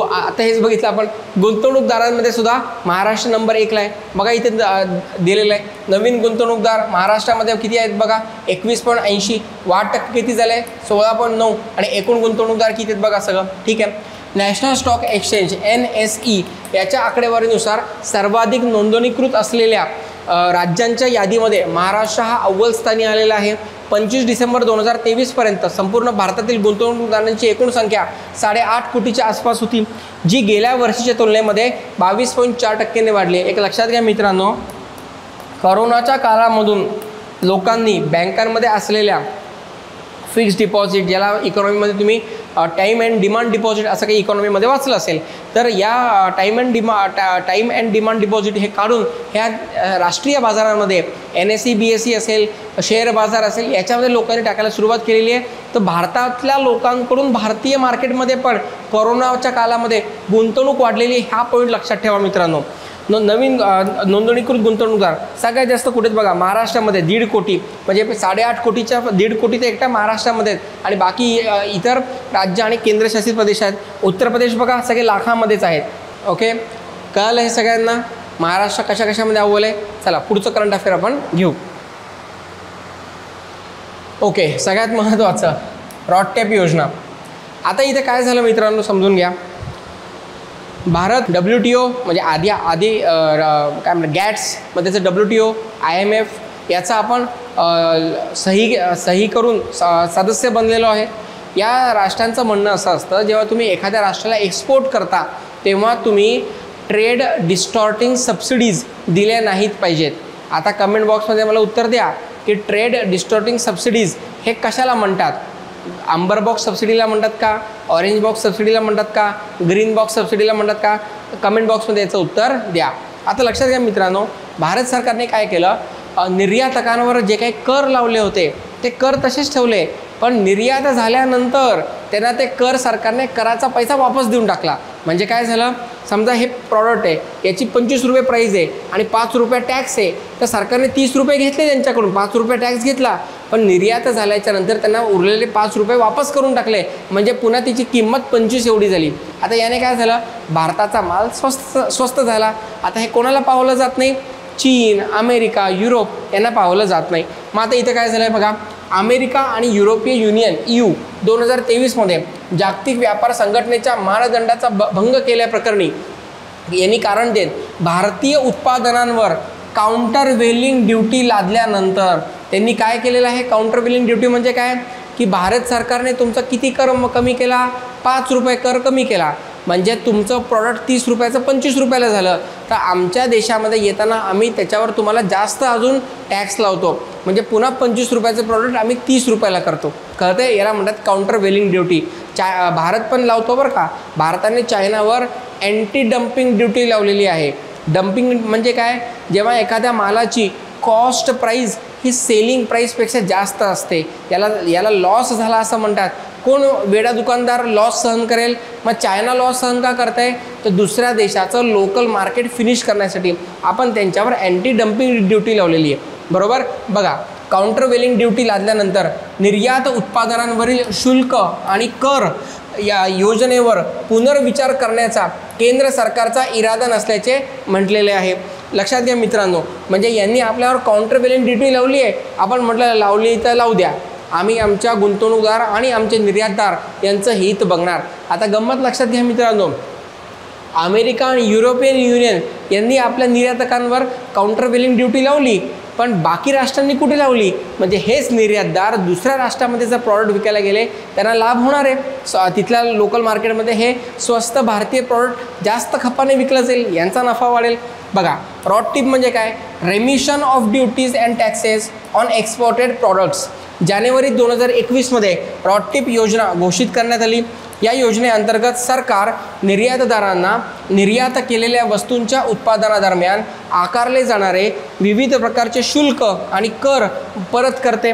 आता हेच बघितलं आपण. गुंतवणूकदारांमध्ये सुद्धा महाराष्ट्र नंबर 1ला आहे. बघा इथे दिलेलं आहे. नवीन गुंतवणूकदार महाराष्ट्रामध्ये किती आहेत बघा, 21.80. वाढ टक्के किती झाले, 16.9. आणि एकूण गुंतवणूकदार किती आहेत बघा सगळं. ठीक आहे. नॅशनल स्टॉक एक्सचेंज NSE याच्या आकडेवारीनुसार सर्वाधिक नोंदणीकृत असलेल्या राज्यांच्या यादीमध्ये महाराष्ट्र हा अव्वल स्थानी आलेला आहे. 25 डिसेंबर 2023पर्यंत संपूर्ण भारतातील गुंतवणूकदारांची एकूण संख्या 8.5 कोटीच्या आसपास होती, जी गेल्या वर्षीच्या तुलनेमध्ये 22.4% वाढली. एक लक्षात घ्या मित्रांनो, करोनाच्या काळामधून लोकांनी बँकांमध्ये असलेल्या फिक्स डिपॉझिट, ज्याला इकॉनॉमीमध्ये तुम्ही टाईम अँड डिमांड डिपॉझिट असं काही इकॉनॉमीमध्ये वाचलं असेल, तर या टाईम अँड डिमांड डिपॉझिट हे काढून ह्या राष्ट्रीय बाजारांमध्ये NSE BSE असेल, शेअर बाजार असेल, याच्यामध्ये लोकांनी टाकायला सुरुवात केलेली आहे. तर भारतातल्या लोकांकडून भारतीय मार्केटमध्ये पण कोरोनाच्या काळामध्ये गुंतवणूक वाढलेली, हा पॉईंट लक्षात ठेवा मित्रांनो. नवीन नोंदणीकृत गुंतवणूकदार सगळ्यात जास्त कुठेच बघा, महाराष्ट्रामध्ये 1.5 कोटी, म्हणजे 8.5 कोटीच्या 1.5 कोटी ते एकटा महाराष्ट्रामध्ये आहेत. आणि बाकी इतर राज्य आणि केंद्रशासित प्रदेश आहेत. उत्तर प्रदेश बघा सगळे लाखांमध्येच आहेत. ओके, कळलं हे सगळ्यांना महाराष्ट्र कशामध्ये अव्वल आहे. चला पुढचं करंट अफेअर आपण घेऊ. ओके, सगळ्यात महत्त्वाचं रॉडटेप योजना. आता इथे काय झालं मित्रांनो समजून घ्या. भारत WTO म्हणजे आधी काय म्हणतात गॅट्समध्ये त्याचं WTO IMF याचा आपण सही करून सदस्य बनलेलो आहे. या राष्ट्रांचं म्हणणं असं असतं, जेव्हा तुम्ही एखाद्या राष्ट्राला एक्सपोर्ट करता तेव्हा तुम्ही ट्रेड डिस्टॉर्टिंग सबसिडीज दिल्या नाहीत पाहिजेत. आता कमेंट बॉक्समध्ये मला उत्तर द्या की ट्रेड डिस्टॉर्टिंग सबसिडीज हे कशाला म्हणतात. आंबर बॉक्स सबसिडीला म्हणतात का, ऑरेंज बॉक्स सबसिडीला म्हणतात का, ग्रीन बॉक्स सबसिडीला म्हणतात का, कमेंट बॉक्समध्ये याचं उत्तर द्या. आता लक्षात घ्या मित्रांनो, भारत सरकारने काय केलं, निर्यातकांवर जे काही कर लावले होते ते कर तसेच ठेवले, पण निर्यात झाल्यानंतर त्यांना ते कर सरकारने कराचा पैसा वापस देऊन टाकला. म्हणजे काय झालं, समजा हे प्रॉडक्ट आहे, याची 25 रुपये प्राईज आहे आणि 5 रुपये टॅक्स आहे, तर सरकारने 30 रुपये घेतले त्यांच्याकडून, 5 रुपये टॅक्स घेतला, पण निर्यात झाल्याच्या नंतर त्यांना उरलेले 5 रुपये वापस करून टाकले. म्हणजे पुन्हा तिची किंमत 25 एवढी झाली. आता याने काय झालं, भारताचा माल स्वस्त झाला. आता हे कोणाला पावलं जात नाही, चीन, अमेरिका, युरोप यांना पावलं जात नाही. मग आता इथं काय झालं आहे बघा, अमेरिका आणि युरोपिय युनियन EU 2023मध्ये जागतिक व्यापार संघटनेच्या मानदंडाचा भंग केल्याप्रकरणी यांनी कारण देत भारतीय उत्पादनांवर काउंटरव्हेलिंग ड्युटी लादल्यानंतर त्यांनी काय केलेलं आहे. काउंटरव्हेलिंग ड्युटी म्हणजे काय की भारत सरकारने तुमचा किती कर कमी केला, 5 रुपये कर कमी केला. म्हणजे तुमचं प्रॉडक्ट 30 रुपयाचं 25 रुपयाला झालं, तर आमच्या देशामध्ये येताना आम्ही त्याच्यावर तुम्हाला जास्त अजून टॅक्स लावतो. म्हणजे पुन्हा 25 रुपयाचं प्रॉडक्ट आम्ही 30 रुपयाला करतो. कळते, याला म्हणतात काउंटरव्हेलिंग ड्युटी. भारत पण लावतो बरं का. भारताने चायनावर अँटी डम्पिंग ड्युटी लावलेली आहे. डम्पिंग म्हणजे काय, जेव्हा एखाद्या मालाची कॉस्ट प्राईस ही सेलिंग प्राईसपेक्षा जास्त असते, याला लॉस झाला असं म्हणतात. कोण वेडा दुकानदार लॉस सहन करेल. मग चायना लॉस सहन का करताय, तर दुसऱ्या देशाचं लोकल मार्केट फिनिश करण्यासाठी आपण त्यांच्यावर अँटी डम्पिंग ड्युटी लावलेली आहे. बरोबर, बघा काउंटरव्हेलिंग ड्युटी लादल्यानंतर निर्यात उत्पादनांवरील शुल्क आणि कर या योजनेवर पुनर्विचार करण्याचा केंद्र सरकारचा इरादा नसल्याचे म्हटलेले आहे. लक्षात घ्या मित्रांनो, म्हणजे यांनी आपल्यावर काउंटरव्हेलिंग ड्युटी लावली आहे, आपण म्हटलं लावली तर लावू द्या, आम्ही आमच्या गुंतवणूकदार आणि आमचे निर्यातदार यांचं हित बघणार. आता गंमत लक्षात घ्या मित्रांनो, अमेरिका आणि युरोपियन युनियन यांनी आपल्या निर्यातकांवर काउंटरव्हेलिंग ड्युटी लावली, पण बाकी राष्ट्रांनी कुठे लावली, म्हणजे हेच निर्यातदार दुसऱ्या राष्ट्रामध्ये जर प्रॉडक्ट विकायला गेले त्यांना लाभ होणार आहे. तिथल्या लोकल मार्केटमध्ये हे स्वस्त भारतीय प्रॉडक्ट जास्त खपाने विकलं जाईल, यांचा नफा वाढेल. बघा रॉड टिप म्हणजे काय, remission of duties and taxes on exported products. जानेवारी 2021मध्ये रॉड टिप योजना घोषित करण्यात आली. या योजनेअंतर्गत सरकार निर्यातदारांना निर्यात केलेल्या वस्तूंच्या उत्पादनादरम्यान आकारले जाणारे विविध प्रकारचे शुल्क आणि कर परत करते.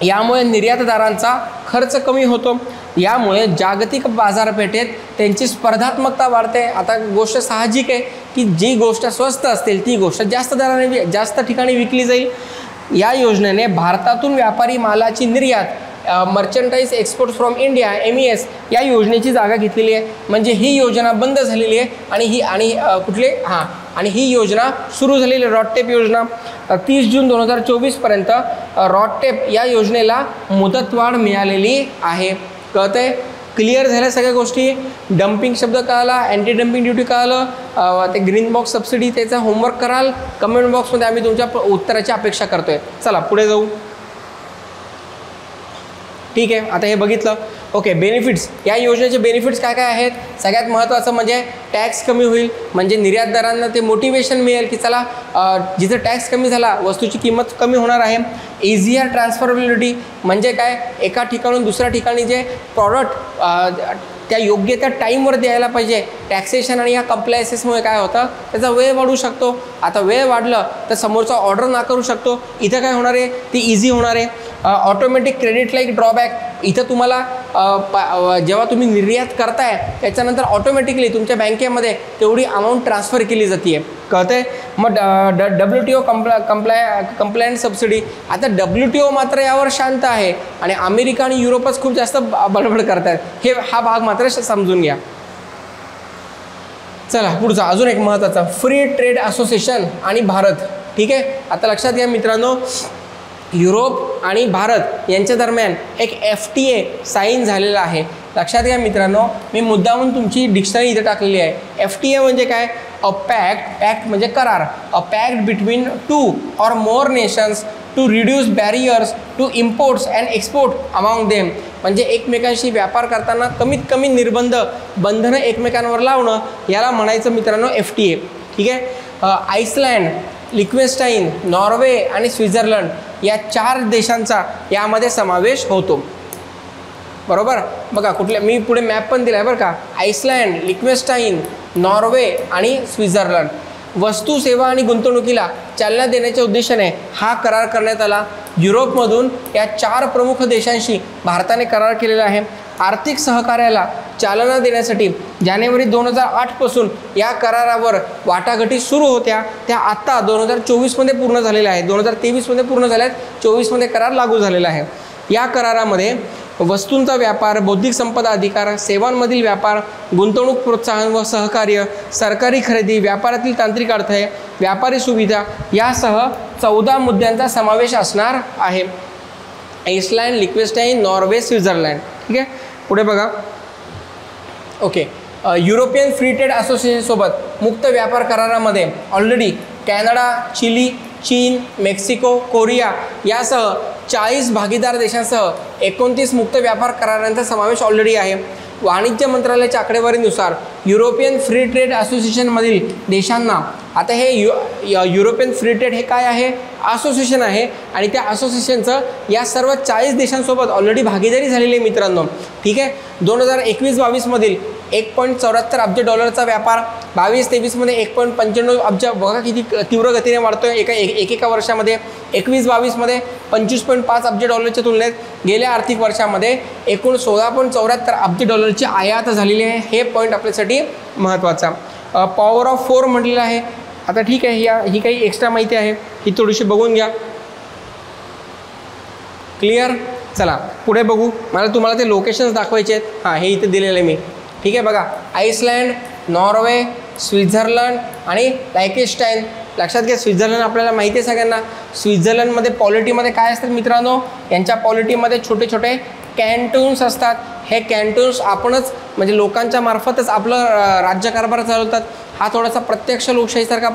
यामुळे निर्यातदारांचा खर्च कमी होतो. यामुळे जागतिक बाजारपेठेत त्यांची स्पर्धात्मकता वाढते. आता गोष्ट साहजिक आहे की जी गोष्ट स्वस्त असतील ती गोष्ट जास्त दराने जास्त ठिकाणी विकली जाईल. या योजनेने भारतातून व्यापारी मालाची निर्यात मर्चंटाईज एक्सपोर्ट फ्रॉम इंडिया MES या योजनेची जागा घेतलेली आहे. म्हणजे ही योजना बंद झालेली आहे आणि ही योजना सुरू झालेली रॉडटेप योजना 30 जून 2024 पर्यंत रॉडटेप या योजनेला मुदतवाढ मिळालेली आहे. कळतंय? क्लिअर झाल्या सगळ्या गोष्टी. डम्पिंग शब्द कळाला, अँटी डम्पिंग ड्युटी कळालं, ते ग्रीन बॉक्स सबसिडी त्याचा होमवर्क कराल. कमेंट बॉक्समध्ये आम्ही तुमच्या उत्तराची अपेक्षा करतोय. चला पुढे जाऊ. ठीक आहे, आता हे बघितलं. Okay, benefits. या योजनेचे बेनिफिट्स काय काय आहेत? सगळ्यात महत्त्वाचं म्हणजे टॅक्स कमी होईल. म्हणजे निर्यातदारांना ते मोटिवेशन मिळेल की चला जिथं टॅक्स कमी झाला वस्तूची किंमत कमी होणार आहे. इझियर ट्रान्सफरबिलिटी म्हणजे काय, एका ठिकाणून दुसऱ्या ठिकाणी जे प्रॉडक्ट त्या योग्य त्या टाईमवर द्यायला पाहिजे. टॅक्सेशन आणि या कंप्लायन्सेसमुळे काय होतं, त्याचा वेळ वाढू शकतो. आता वेळ वाढलं तर समोरचा ऑर्डर नाकारू शकतो. इथं काय होणार आहे, ती इझी होणार आहे. Automatic credit like drawback. इथं तुम्हाला जेव्हा तुम्ही निर्यात करताय त्याच्यानंतर ऑटोमॅटिकली तुमच्या बँकेमध्ये तेवढी अमाऊंट ट्रान्सफर केली जाते. कळतंय? मग WTO कंप्लायन्स सबसिडी. आता WTO मात्र यावर शांत आहे आणि अमेरिका आणि युरोपच खूप जास्त बडबड करतात. हा भाग मात्र समजून घ्या. चला पुढचा अजून एक महत्त्वाचा, फ्री ट्रेड असोसिएशन आणि भारत. ठीक आहे, आता लक्षात घ्या मित्रांनो, युरोप आणि भारत यांच्या दरम्यान एक FTA साईन झालेला आहे. लक्षात घ्या मित्रांनो, मी मुद्दामून तुमची डिक्शनरी इथे टाकलेली आहे. FTA म्हणजे काय, अ पॅक्ट म्हणजे करार. A pact between 2 or more nations to reduce barriers to imports and export among them. म्हणजे एकमेकांशी व्यापार करताना कमीत कमी बंधनं एकमेकांवर लावणं, याला म्हणायचं मित्रांनो FTA. ठीक आहे. आईसलँड, लिक्वेस्टाईन, नॉर्वे आणि स्वित्झर्लंड या 4 देशांचा यामध्ये समावेश होतो. बरोबर? बघा कुठल्या, मी पुढे मॅप पण दिला आहे बरं का. आईसलँड, लिक्वेस्टाईन, नॉर्वे आणि स्वित्झर्लंड. वस्तू, सेवा आणि गुंतवणुकीला चालना देण्याच्या उद्देशाने हा करार करण्यात आला. युरोपमधून या 4 प्रमुख देशांशी भारताने करार केलेला आहे. आर्थिक सहकार्याला चालना देण्यासाठी जानेवारी 2008 पासून या करारावर वाटाघाटी सुरू होत्या. त्या आत्ता 2024मध्ये पूर्ण झालेल्या आहेत. 2023मध्ये पूर्ण झाल्यात, 24मध्ये करार लागू झालेला आहे. या करारामध्ये वस्तूंचा व्यापार, बौद्धिक संपदा अधिकार, सेवांमधील व्यापार, गुंतवणूक प्रोत्साहन व सहकार्य, सरकारी खरेदी, व्यापारातील तांत्रिक अडथळे, व्यापारी सुविधा यासह 14 मुद्द्यांचा समावेश असणार आहे. Iceland, Liechtenstein, Norway, Switzerland. ठीक आहे, पुढे बघा. ओके, युरोपियन फ्री ट्रेड असोसिएशनसोबत मुक्त व्यापार करारामध्ये ऑलरेडी कॅनडा, चिली, चीन, मेक्सिको, कोरिया यासह 40 भागीदार देशांसह 29 मुक्त व्यापार करारांचा समावेश ऑलरेडी आहे. वाणिज्य मंत्रालयाच्या आकडेवारीनुसार युरोपियन फ्री ट्रेड असोसिएशनमधील देशांना, आता हे युरोपियन फ्री ट्रेड हे काय आहे, असोसिएशन आहे आणि त्या असोसिएशनचं या सर्व 40 देशांसोबत ऑलरेडी भागीदारी झालेली आहे मित्रांनो. ठीक आहे. 2021-22मधील $1.74 अब्ज डॉलरचा व्यापार, 22-23मध्ये 1.95 अब्ज. बघा किती तीव्र गतीने वाढतोय एकेका वर्षामध्ये. 21-22मध्ये 25.5 अब्ज डॉलरच्या तुलनेत गेल्या आर्थिक वर्षामध्ये एकूण 16.74 अब्ज डॉलरची आयात झालेली आहे. हे पॉईंट आपल्यासाठी महत्त्वाचा. पॉवर ऑफ 4 म्हटलेलं आहे. आता ठीक आहे, ही काही एक्स्ट्रा माहिती आहे, ही थोडीशी बघून घ्या. क्लिअर? चला पुढे बघू. मला तुम्हाला ते लोकेशन्स दाखवायचे आहेत. हां, हे इथे दिलेलं आहे मी. ठीक आहे, बघा. आईसलँड, नॉर्वे, स्वित्झर्लंड आणि लायकेस्टाईन. लक्षात घ्या, स्वित्झर्लंड आपल्याला माहिती आहे सगळ्यांना. स्वित्झर्लंडमध्ये पॉलिटीमध्ये काय असतात मित्रांनो, यांच्या पॉलिटीमध्ये छोटे छोटे कॅन्टून्स असतात. हे कॅन्टून्स आपणच म्हणजे लोकांच्या मार्फतच आपलं राज्यकारभार चालवतात. हा थोडासा प्रत्यक्ष लोकशाहीसारखा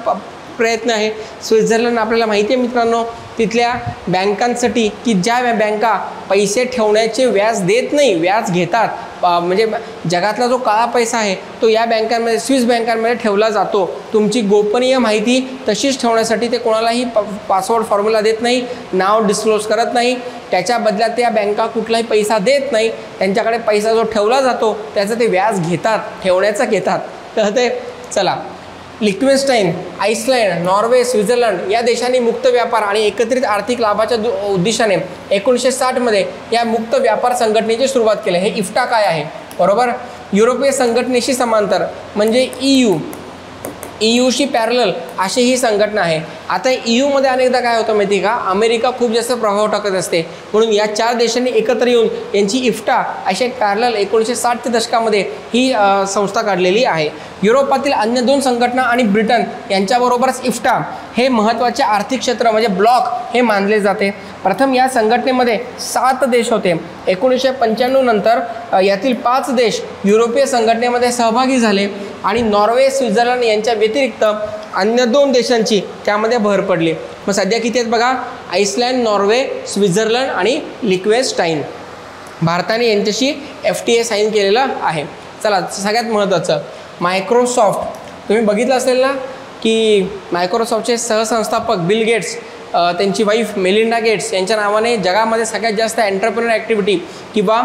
प्रयत्न आहे. स्वित्झर्लंड आपल्याला माहिती आहे मित्रांनो, तिथल्या बँकांसाठी की ज्या बँका पैसे ठेवण्याचे व्याज देत नाही, व्याज घेतात, म्हणजे जगातला जो काळा पैसा आहे तो या बँकांमध्ये, स्विस बँकांमध्ये ठेवला जातो. तुमची गोपनीय माहिती तशीच ठेवण्यासाठी ते कोणालाही पासवर्ड फॉर्म्युला देत नाही, नाव डिस्क्लोज करत नाही. त्याच्या बदल्यात त्या बँका कुठलाही पैसा देत नाही. त्यांच्याकडे पैसा जो ठेवला जातो त्याचं ते व्याज घेतात, ठेवण्याचं घेतात. तर ते चला, लिक्वेनस्टाईन, आईसलँड, नॉर्वे, स्वित्झर्लंड या देशांनी मुक्त व्यापार आणि एकत्रित आर्थिक लाभाच्या उद्देशाने 1960 मध्ये या मुक्त व्यापार संघटनेची सुरुवात केली. हे इफ्टा काय आहे? बरोबर, युरोपीय संघटनेशी समांतर म्हणजे ईयूशी पॅरलल अशी ही संघटना आहे. आता ईयूमध्ये अनेकदा काय होतं माहिती का, अमेरिका खूप जास्त प्रभाव टाकत असते. म्हणून या 4 देशांनी एकत्र येऊन यांची इफ्टा अशी एक पॅरलल 1960 दशकामध्ये ही संस्था काढलेली आहे. युरोपातील अन्य 2 संघटना आणि ब्रिटन यांच्याबरोबरच इफ्टा हे महत्त्वाचे आर्थिक क्षेत्र म्हणजे ब्लॉक हे मानले जाते. प्रथम या संघटनेमध्ये 7 देश होते. 1995 नंतर यातील 5 देश युरोपीय संघटनेमध्ये सहभागी झाले आणि नॉर्वे, स्वित्झर्लंड यांच्या व्यतिरिक्त अन्य 2 देशांची त्यामध्ये भर पडली. मग सध्या किती आहेत बघा, आईसलँड, नॉर्वे, स्वित्झर्लंड आणि लिक्वेनस्टाईन. भारताने यांच्याशी FTA साईन केलेलं आहे. चला, सगळ्यात महत्त्वाचं मायक्रोसॉफ्ट. तुम्ही बघितलं असेल ना की मायक्रोसॉफ्टचे सहसंस्थापक बिल गेट्स, त्यांची वाईफ मेलिंडा गेट्स यांच्या नावाने जगामध्ये सगळ्यात जास्त एंटरप्रेन्योर ॲक्टिव्हिटी किंवा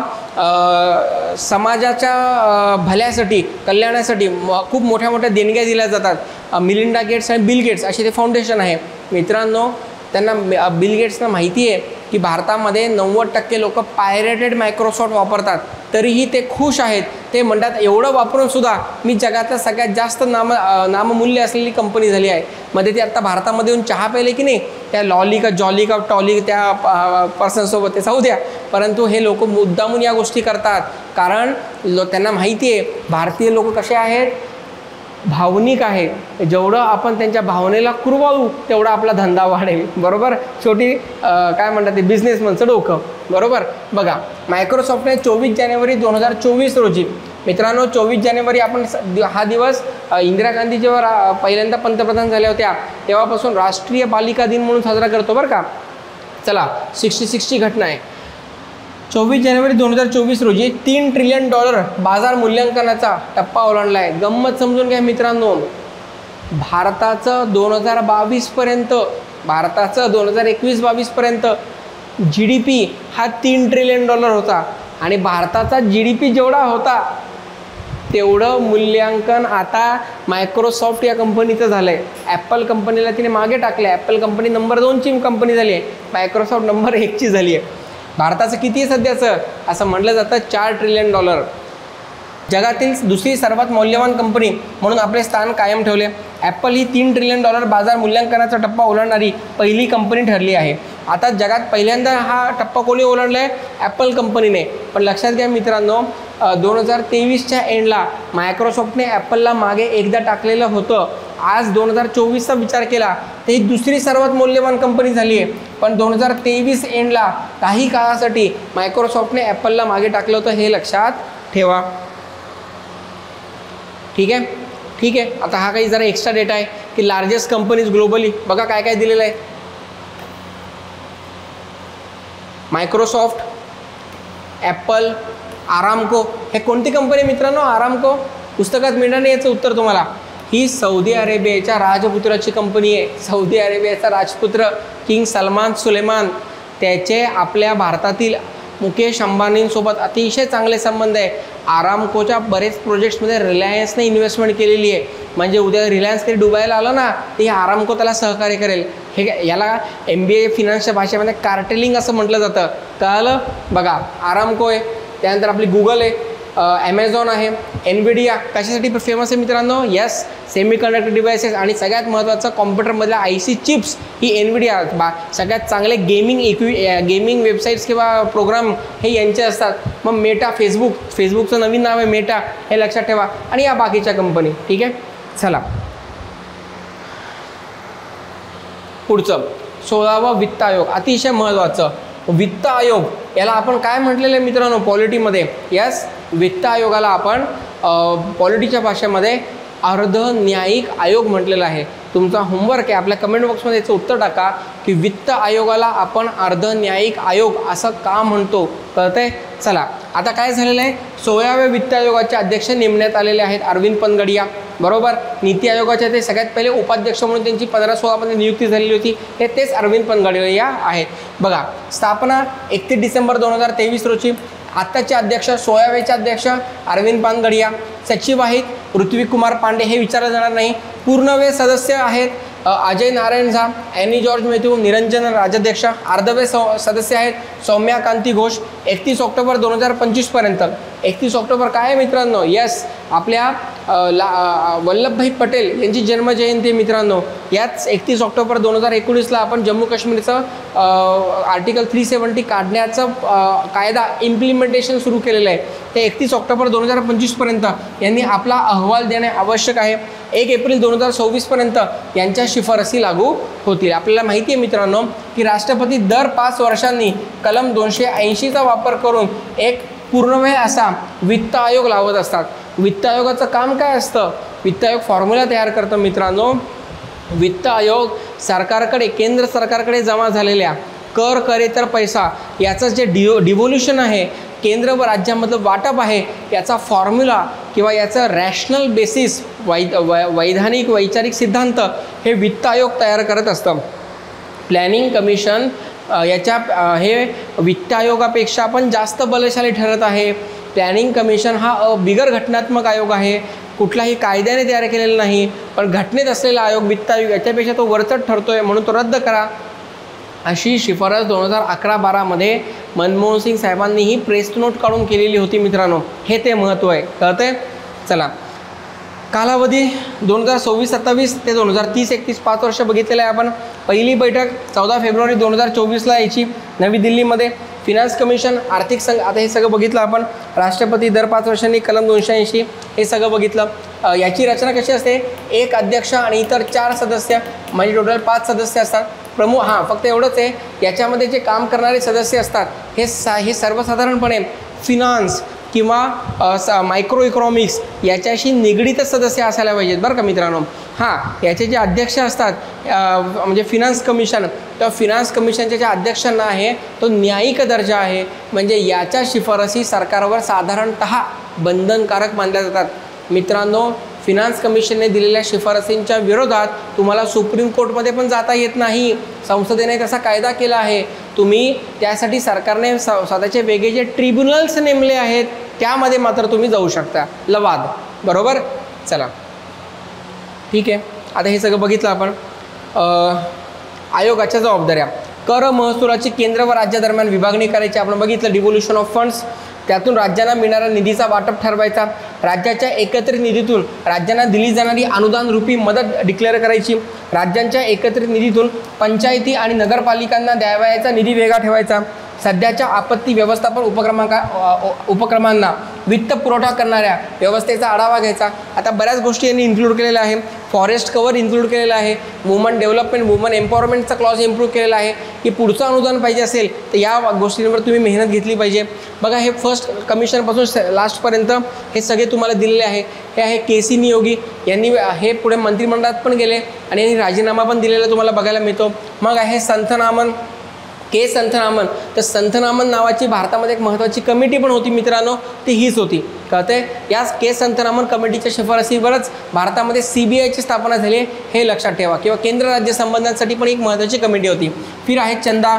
समाजाच्या भल्यासाठी, कल्याणासाठी खूप मोठ्या मोठ्या देणग्या दिल्या जातात. मेलिंडा गेट्स आणि बिल गेट्स असे ते फाउंडेशन आहे. मित्रांनो, त्यांना बिल गेट्सना माहिती आहे की भारतामध्ये 90% लोक पायरेटेड मायक्रोसॉफ्ट वापरतात, तरीही ते खुश आहेत. ते म्हणतात एवढं वापरून सुद्धा मी जगातल्या सगळ्यात जास्त नाममूल्य असलेली कंपनी झाली आहे. मध्ये ते आता भारतामध्ये येऊन चहा प्यायले की नाही, त्या लॉली का जॉली का टॉली त्या पर्सनसोबत ते जाऊ द्या, परंतु हे लोक मुद्दामून या गोष्टी करतात. कारण त्यांना माहिती आहे भारतीय लोक कसे आहेत, भावनिक आहे. जेवढं आपण त्यांच्या भावनेला कुरवाळू तेवढा आपला धंदा वाढेल. बरोबर, छोटी काय म्हणतात ते बिझनेसमनचं डोकं. बरोबर, बघा मायक्रोसॉफ्टने 24 जानेवारी 2024 रोजी, मित्रांनो 24 जानेवारी आपण हा दिवस इंदिरा गांधी जेव्हा पहिल्यांदा पंतप्रधान झाल्या होत्या तेव्हापासून राष्ट्रीय बालिका दिन म्हणून साजरा करतो बरं का. चला, 66ची घटना आहे. 24 जानेवारी 2024 रोजी $3 ट्रिलियन बाजार मूल्यांकनाचा टप्पा ओलांडला आहे. गंमत समजून घ्या मित्रांनो, भारताचं 2021-22 पर्यंत GDP हा $3 ट्रिलियन होता आणि भारताचा GDP जेवढा होता तेवढं मूल्यांकन आता मायक्रोसॉफ्ट या कंपनीचं झालं आहे. ॲपल कंपनीला तिने मागे टाकलं आहे. ॲपल कंपनी नंबर 2ची कंपनी झाली आहे, मायक्रोसॉफ्ट नंबर 1ची झाली आहे. भारताचं किती आहे सध्याचं, असं म्हटलं जातं $4 ट्रिलियन. जगातील दुसरी सर्वात मौल्यवान कंपनी म्हणून आपले स्थान कायम ठेवले. ॲपल ही $3 ट्रिलियन बाजार मूल्यांकनाचा टप्पा ओलांडणारी पहिली कंपनी ठरली आहे. आता जगात पहिल्यांदा हा टप्पा कोणी ओलांडला आहे, ॲपल कंपनीने. पण लक्षात घ्या मित्रांनो, 2023च्या एंडला मायक्रोसॉफ्टने ॲपलला मागे एकदा टाकलेलं होतं. आज 2024चा विचार केला तर ही दुसरी सर्वात मौल्यवान कंपनी झाली आहे. पण 2023 एंडला काही काळासाठी मायक्रोसॉफ्टने ॲपलला मागे टाकलं होतं, हे लक्षात ठेवा. ठीक आहे, ठीक आहे. आता हा काही जरा एक्स्ट्रा डेटा आहे की लार्जेस्ट कंपनीज ग्लोबली. बघा काय काय दिलेलं आहे. Microsoft, Apple, Aramco. हे कोणती कंपनी मित्रांनो? आरामको. पुस्तकात मिळणार नाही याचं उत्तर तुम्हाला. ही सौदी अरेबियाच्या राजपुत्राची कंपनी आहे. सौदी अरेबियाचा राजपुत्र किंग सलमान सुलेमान, त्याचे आपल्या भारतातील मुकेश अंबानींसोबत अतिशय चांगले संबंध आहे. आरामकोच्या बरेच प्रोजेक्ट्समध्ये रिलायन्सने इन्व्हेस्टमेंट केलेली आहे. म्हणजे उद्या रिलायन्स तरी डुबायला आलं ना, ते आरामको त्याला सहकार्य करेल. हे याला MBA फिनान्सच्या भाषेमध्ये कार्टेलिंग असं म्हटलं जातं. कळलं? बघा, आरामको आहे, त्यानंतर आपली गुगल आहे, ॲमेझॉन आहे, एनव्हिडिया. कशासाठी फेमस आहे मित्रांनो? यस, सेमीकंडक्टर डिव्हायसेस आणि सगळ्यात महत्त्वाचं कॉम्प्युटरमधल्या IC चिप्स ही एनव्हिडिया. सगळ्यात चांगले गेमिंग वेबसाईट्स किंवा प्रोग्राम हे यांचे असतात. मग मेटा, फेसबुकचं नवीन नाव आहे मेटा, हे लक्षात ठेवा. आणि या बाकीच्या कंपनी. ठीक आहे, चला पुढचं 16वा वित्त आयोग. अतिशय महत्त्वाचं वित्त आयोग. याला आपण काय म्हटलेलं आहे मित्रांनो पॉलिटीमध्ये? यस, वित्त आयोगाला आपण पॉलिटीच्या भाषेमध्ये अर्धन्यायिक आयोग म्हटलेला आहे. तुमचा होमवर्क आहे, आपल्या कमेंट बॉक्समध्ये याचं उत्तर टाका की वित्त आयोगाला आपण अर्धन्यायिक आयोग असं का म्हणतो. कळतंय? चला, आता काय झालेलं आहे, 16व्या वित्त आयोगाचे अध्यक्ष नेमण्यात आलेले आहेत अरविंद पनगडिया, बरोबर. नीती आयोगाचे ते सगळ्यात पहिले उपाध्यक्ष म्हणून त्यांची 15-16 मध्ये नियुक्ती झालेली होती, हे तेच अरविंद पनगडिया आहेत. बघा, स्थापना 31 डिसेंबर 2023 रोजी. आत्ताचे अध्यक्ष 16वेचे अध्यक्ष अरविंद पनगडिया. सचिव आहेत पृथ्वीकुमार पांडे, हे विचारलं जाणार नाही. पूर्णवेळ सदस्य आहेत Ajay Narayan Jha, any George Matthew, Niranjan Rajadhyaksha. अर्धवेळ सदस्य आहेत सौम्या कांती घोष. 31 ऑक्टोबर 2025 पर्यंत. 31 ऑक्टोबर काय आहे मित्रांनो, यस, आपल्या वल्लभभाई पटेल यांची जन्मजयंती मित्रांनो. याच 31 ऑक्टोबर 2019ला आपण जम्मू काश्मीरचं आर्टिकल 370 काढण्याचं कायदा इम्प्लिमेंटेशन सुरू केलेलं आहे. ते 31 ऑक्टोबर 2025 पर्यंत यांनी आपला अहवाल देणे आवश्यक आहे. 1 एप्रिल 2026 पर्यंत यांच्या शिफारसी लागू होतील. आपल्याला माहिती आहे मित्रांनो की राष्ट्रपती दर 5 वर्षांनी कलम 280चा वापर करून एक पूर्णवेळ असा वित्त आयोग लावत असतात. वित्त आयोगाचं काम काय असतं, वित्त आयोग फॉर्म्युला तयार करतं मित्रांनो. वित्त आयोग सरकारकडे, केंद्र सरकारकडे जमा झालेल्या कर, करेतर पैसा याचं जे डिव्होल्युशन आहे, केंद्र व राज्यामधलं वाटप आहे, याचा फॉर्म्युला किंवा याचं रॅशनल बेसिस, वैधानिक वैचारिक सिद्धांत हे वित्त आयोग तयार करत असतं. प्लॅनिंग कमिशन हे वित्त आयोगापेक्षा पण जास्त बलशाली ठरत आहे. प्लॅनिंग कमिशन हा बिगर घटनात्मक आयोग आहे, कुठलाही कायद्याने तयार केलेला नाही, पण घटनेत असलेला आयोग वित्त आयोग याच्यापेक्षा तो वरचढ ठरतोय, म्हणून तो रद्द करा, अशी शिफारस 2011-12 मध्ये मनमोहन सिंग साहेबांनी ही प्रेस नोट काढून केलेली होती मित्रांनो. हे ते महत्त्व आहे, कळतंय. चला, कालावधी 2026-27 ते 2030-31 5 वर्ष बघितलेलं आहे आपण. पहिली बैठक 14 फेब्रुवारी 2024ला यायची नवी दिल्लीमध्ये. फिनान्स कमिशन, आर्थिक संघ, आता हे सगळं बघितलं आपण. राष्ट्रपती दर 5 वर्षांनी कलम 280 हे सगळं बघितलं. याची रचना कशी असते, 1 अध्यक्ष आणि इतर 4 सदस्य, म्हणजे टोटल 5 सदस्य असतात. प्रमुख, हां फक्त एवढंच आहे, याच्यामध्ये जे काम करणारे सदस्य असतात हे सर्वसाधारणपणे फिनान्स किंवा मायक्रो इकॉनॉमिक्स याच्याशी निगडीत सदस्य असायला पाहिजेत बरं का मित्रांनो. हां, याचे जे अध्यक्ष असतात म्हणजे फिनान्स कमिशन, तर फिनान्स कमिशनच्या ज्या अध्यक्षांना आहे तो न्यायिक दर्जा आहे, म्हणजे याच्या शिफारसी सरकारवर साधारणतः बंधनकारक मानल्या जातात. मित्रांनो, फिनान्स कमिशनने दिलेल्या शिफारसींच्या विरोधात तुम्हाला सुप्रीम कोर्टमध्ये पण जाता येत नाही. संसदेने तसा कायदा केला आहे. तुम्ही त्यासाठी सरकारने स्वतःचे वेगळे जे ट्रिब्युनल्स नेमले आहेत त्यामध्ये मात्र तुम्ही जाऊ शकता, लवाद, बरोबर. चला, ठीक आहे. आता हे सगळं बघितलं आपण. आयोगाच्या जबाबदाऱ्या, कर महसुलाची केंद्र व राज्यादरम्यान विभागणी करायची आपण बघितलं. डिव्होल्युशन ऑफ फंड्स, त्यातून राज्यांना मिळणारा निधीचा वाटप ठरवायचा. राज्याच्या एकत्रित निधीतून राज्यांना दिली जाणारी अनुदान रूपी मदत डिक्लेअर करायची. राज्यांच्या एकत्रित निधीतून पंचायती आणि नगरपालिकांना द्यावयाचा निधी वेगळा ठेवायचा. सध्याच्या आपत्ती व्यवस्थापन उपक्रमांना वित्त पुरवठा करणाऱ्या व्यवस्थेचा आढावा घ्यायचा. आता बऱ्याच गोष्टी यांनी इन्क्लूड केलेल्या आहे. फॉरेस्ट कव्हर इन्क्लूड केलेलं आहे. वुमन डेव्हलपमेंट, वुमन एम्पॉवरमेंटचा क्लॉज इम्प्रूव्ह केलेला आहे की पुढचं अनुदान पाहिजे असेल तर या गोष्टींवर तुम्ही मेहनत घेतली पाहिजे. बघा, हे फर्स्ट कमिशनपासून लास्टपर्यंत हे सगळे तुम्हाला दिलेले आहे. हे आहे के.सी. नियोगी, यांनी हे पुढे मंत्रिमंडळात पण गेले आणि यांनी राजीनामा पण दिलेला तुम्हाला बघायला मिळतो. मग आहे संथनामन, के संथनामन. तर संथनामन नावाची भारतामध्ये एक महत्त्वाची कमिटी पण होती मित्रांनो, ती हीच होती, कळते. याच के संथनामन कमिटीच्या शिफारसीवरच भारतामध्ये CBIची स्थापना झाली, हे लक्षात ठेवा. किंवा केंद्र राज्य संबंधांसाठी पण एक महत्त्वाची कमिटी होती. फिर आहे चंदा,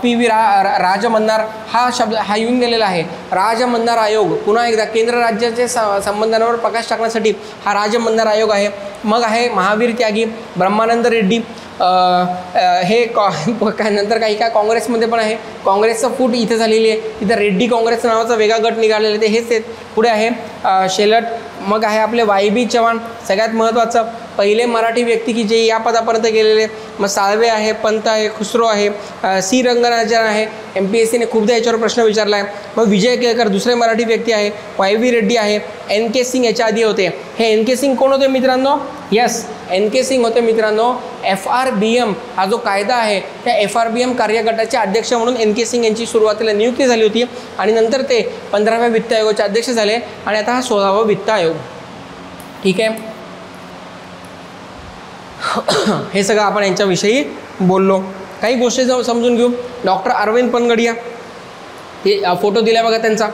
PV राजमन्नार, हा शब्द हा येऊन गेलेला आहे. राजमन्नार आयोग, पुन्हा एकदा केंद्र राज्याचे संबंधांवर प्रकाश टाकण्यासाठी हा राजमन्नार आयोग आहे. मग आहे महावीर त्यागी, ब्रह्मानंद रेड्डी, हे काय नंतर काही काय काँग्रेसमध्ये पण आहे. काँग्रेसचं फूट इथे झालेली आहे, तिथं रेड्डी काँग्रेस नावाचा वेगळा गट निघालेला आहे, ते हेच आहेत. पुढे आहे शेलट. मग आहे आपले YB चव्हाण, सगळ्यात महत्त्वाचं पहिले मराठी व्यक्ती की जे या पदापर्यंत गेलेले. मग साळवे आहे, पंत आहे, खुसरो आहे, C रंगराजन आहे, MPSCने खूपदा याच्यावर प्रश्न विचारला आहे. मग विजय केळकर दुसरे मराठी व्यक्ती आहे. YV रेड्डी आहे. NK सिंग याच्या आधी होते. हे NK सिंग कोण होते मित्रांनो? यस, NK सिंग होते मित्रांनो. FRBM हा जो कायदा आहे त्या FRBM कार्यगटाचे अध्यक्ष म्हणून NK सिंग यांची सुरुवातीला नियुक्ती झाली होती आणि नंतर ते 15व्या वित्त आयोगाचे अध्यक्ष झाले आणि आता हा 16वा वित्त आयोग. ठीक आहे, हे सगळं आपण यांच्याविषयी बोललो. काही गोष्टी समजून घेऊ. डॉक्टर अरविंद पनगडिया, हे फोटो दिला बघा त्यांचा.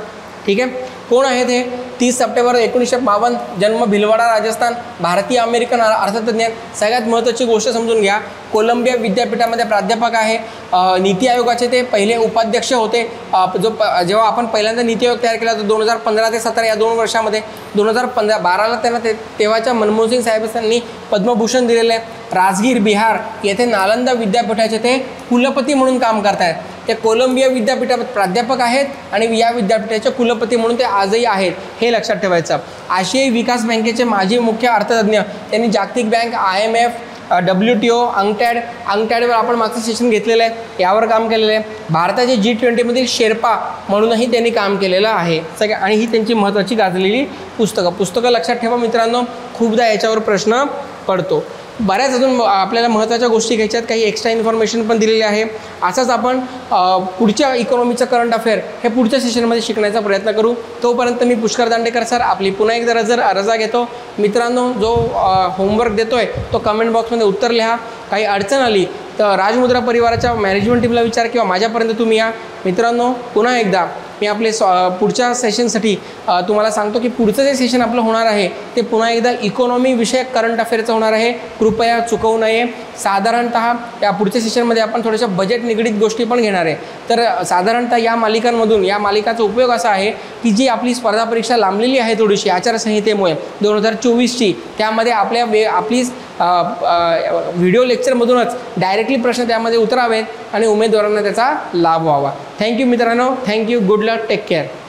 ठीक आहे. कोण आहेत हे? 30 सप्टेंबर 1952 जन्म, भिलवाडा, राजस्थान, भारतीय अमेरिकन अर्थतज्ञ. सगळ्यात महत्त्वाची गोष्ट समजून घ्या, कोलंबिया विद्यापीठामध्ये प्राध्यापक आहे. नीती आयोगाचे ते पहिले उपाध्यक्ष होते. जेव्हा आपण पहिल्यांदा नीती आयोग तयार केला तर 2015 ते 17 या 2 वर्षामध्ये 2012ला त्यांना तेव्हाच्या मनमोहन सिंग साहेबांनी पद्मभूषण दिलेले आहे. राजगीर बिहार येथे नालंदा विद्यापीठाचे ते कुलपती म्हणून काम करत आहेत. ते कोलंबिया विद्यापीठात प्राध्यापक आहेत आणि या विद्यापीठाचे कुलपती म्हणून ते आजही आहेत, हे लक्षात ठेवायचं. आशियाई विकास बँकेचे माजी मुख्य अर्थतज्ञ. त्यांनी जागतिक बँक, IMF, WTO, अंगटॅडवर आपण मागचं सेशन घेतलेलं आहे, यावर काम केलेलं आहे. भारताचे G20मधील शेर्पा म्हणूनही त्यांनी काम केलेलं आहे. आणि ही त्यांची महत्त्वाची गाजलेली पुस्तकं लक्षात ठेवा मित्रांनो, खूपदा याच्यावर प्रश्न पडतो. बऱ्याच अजून आपल्याला महत्त्वाच्या गोष्टी घ्यायच्यात, काही एक्स्ट्रा इन्फॉर्मेशन पण दिलेली आहे. असंच आपण पुढच्या इकॉनॉमीचं करंट अफेअर हे पुढच्या सेशनमध्ये शिकण्याचा प्रयत्न करू. तोपर्यंत मी पुष्कर दांडेकर सर आपली पुन्हा एकदा रजा घेतो. मित्रांनो, जो होमवर्क देतो आहे तो कमेंट बॉक्समध्ये उत्तर लिहा. काही अडचण आली तर राजमुद्रा परिवाराच्या मॅनेजमेंट टीमला विचार किंवा माझ्यापर्यंत तुम्ही या. मित्रांनो, पुन्हा एकदा मी आपले पुढच्या सेशनसाठी तुम्हाला सांगतो की पुढचं जे सेशन आपलं होणार आहे ते पुन्हा एकदा इकॉनॉमी विषयक करंट अफेअरचं होणार आहे. कृपया चुकवू नये. साधारणतः या पुढच्या सेशनमध्ये आपण थोड्याशा बजेट निगडीत गोष्टी पण घेणार आहे. तर साधारणतः या मालिकाचा उपयोग असा आहे की जी आपली स्पर्धा परीक्षा लांबलेली आहे थोडीशी आचारसंहितेमुळे 2024ची, त्यामध्ये आपली व्हिडिओ लेक्चरमधूनच डायरेक्टली प्रश्न त्यामध्ये उतरावेत आणि उमेदवारांना त्याचा लाभ व्हावा. थँक्यू मित्रांनो, थँक्यू. गुड लक, टेक केअर.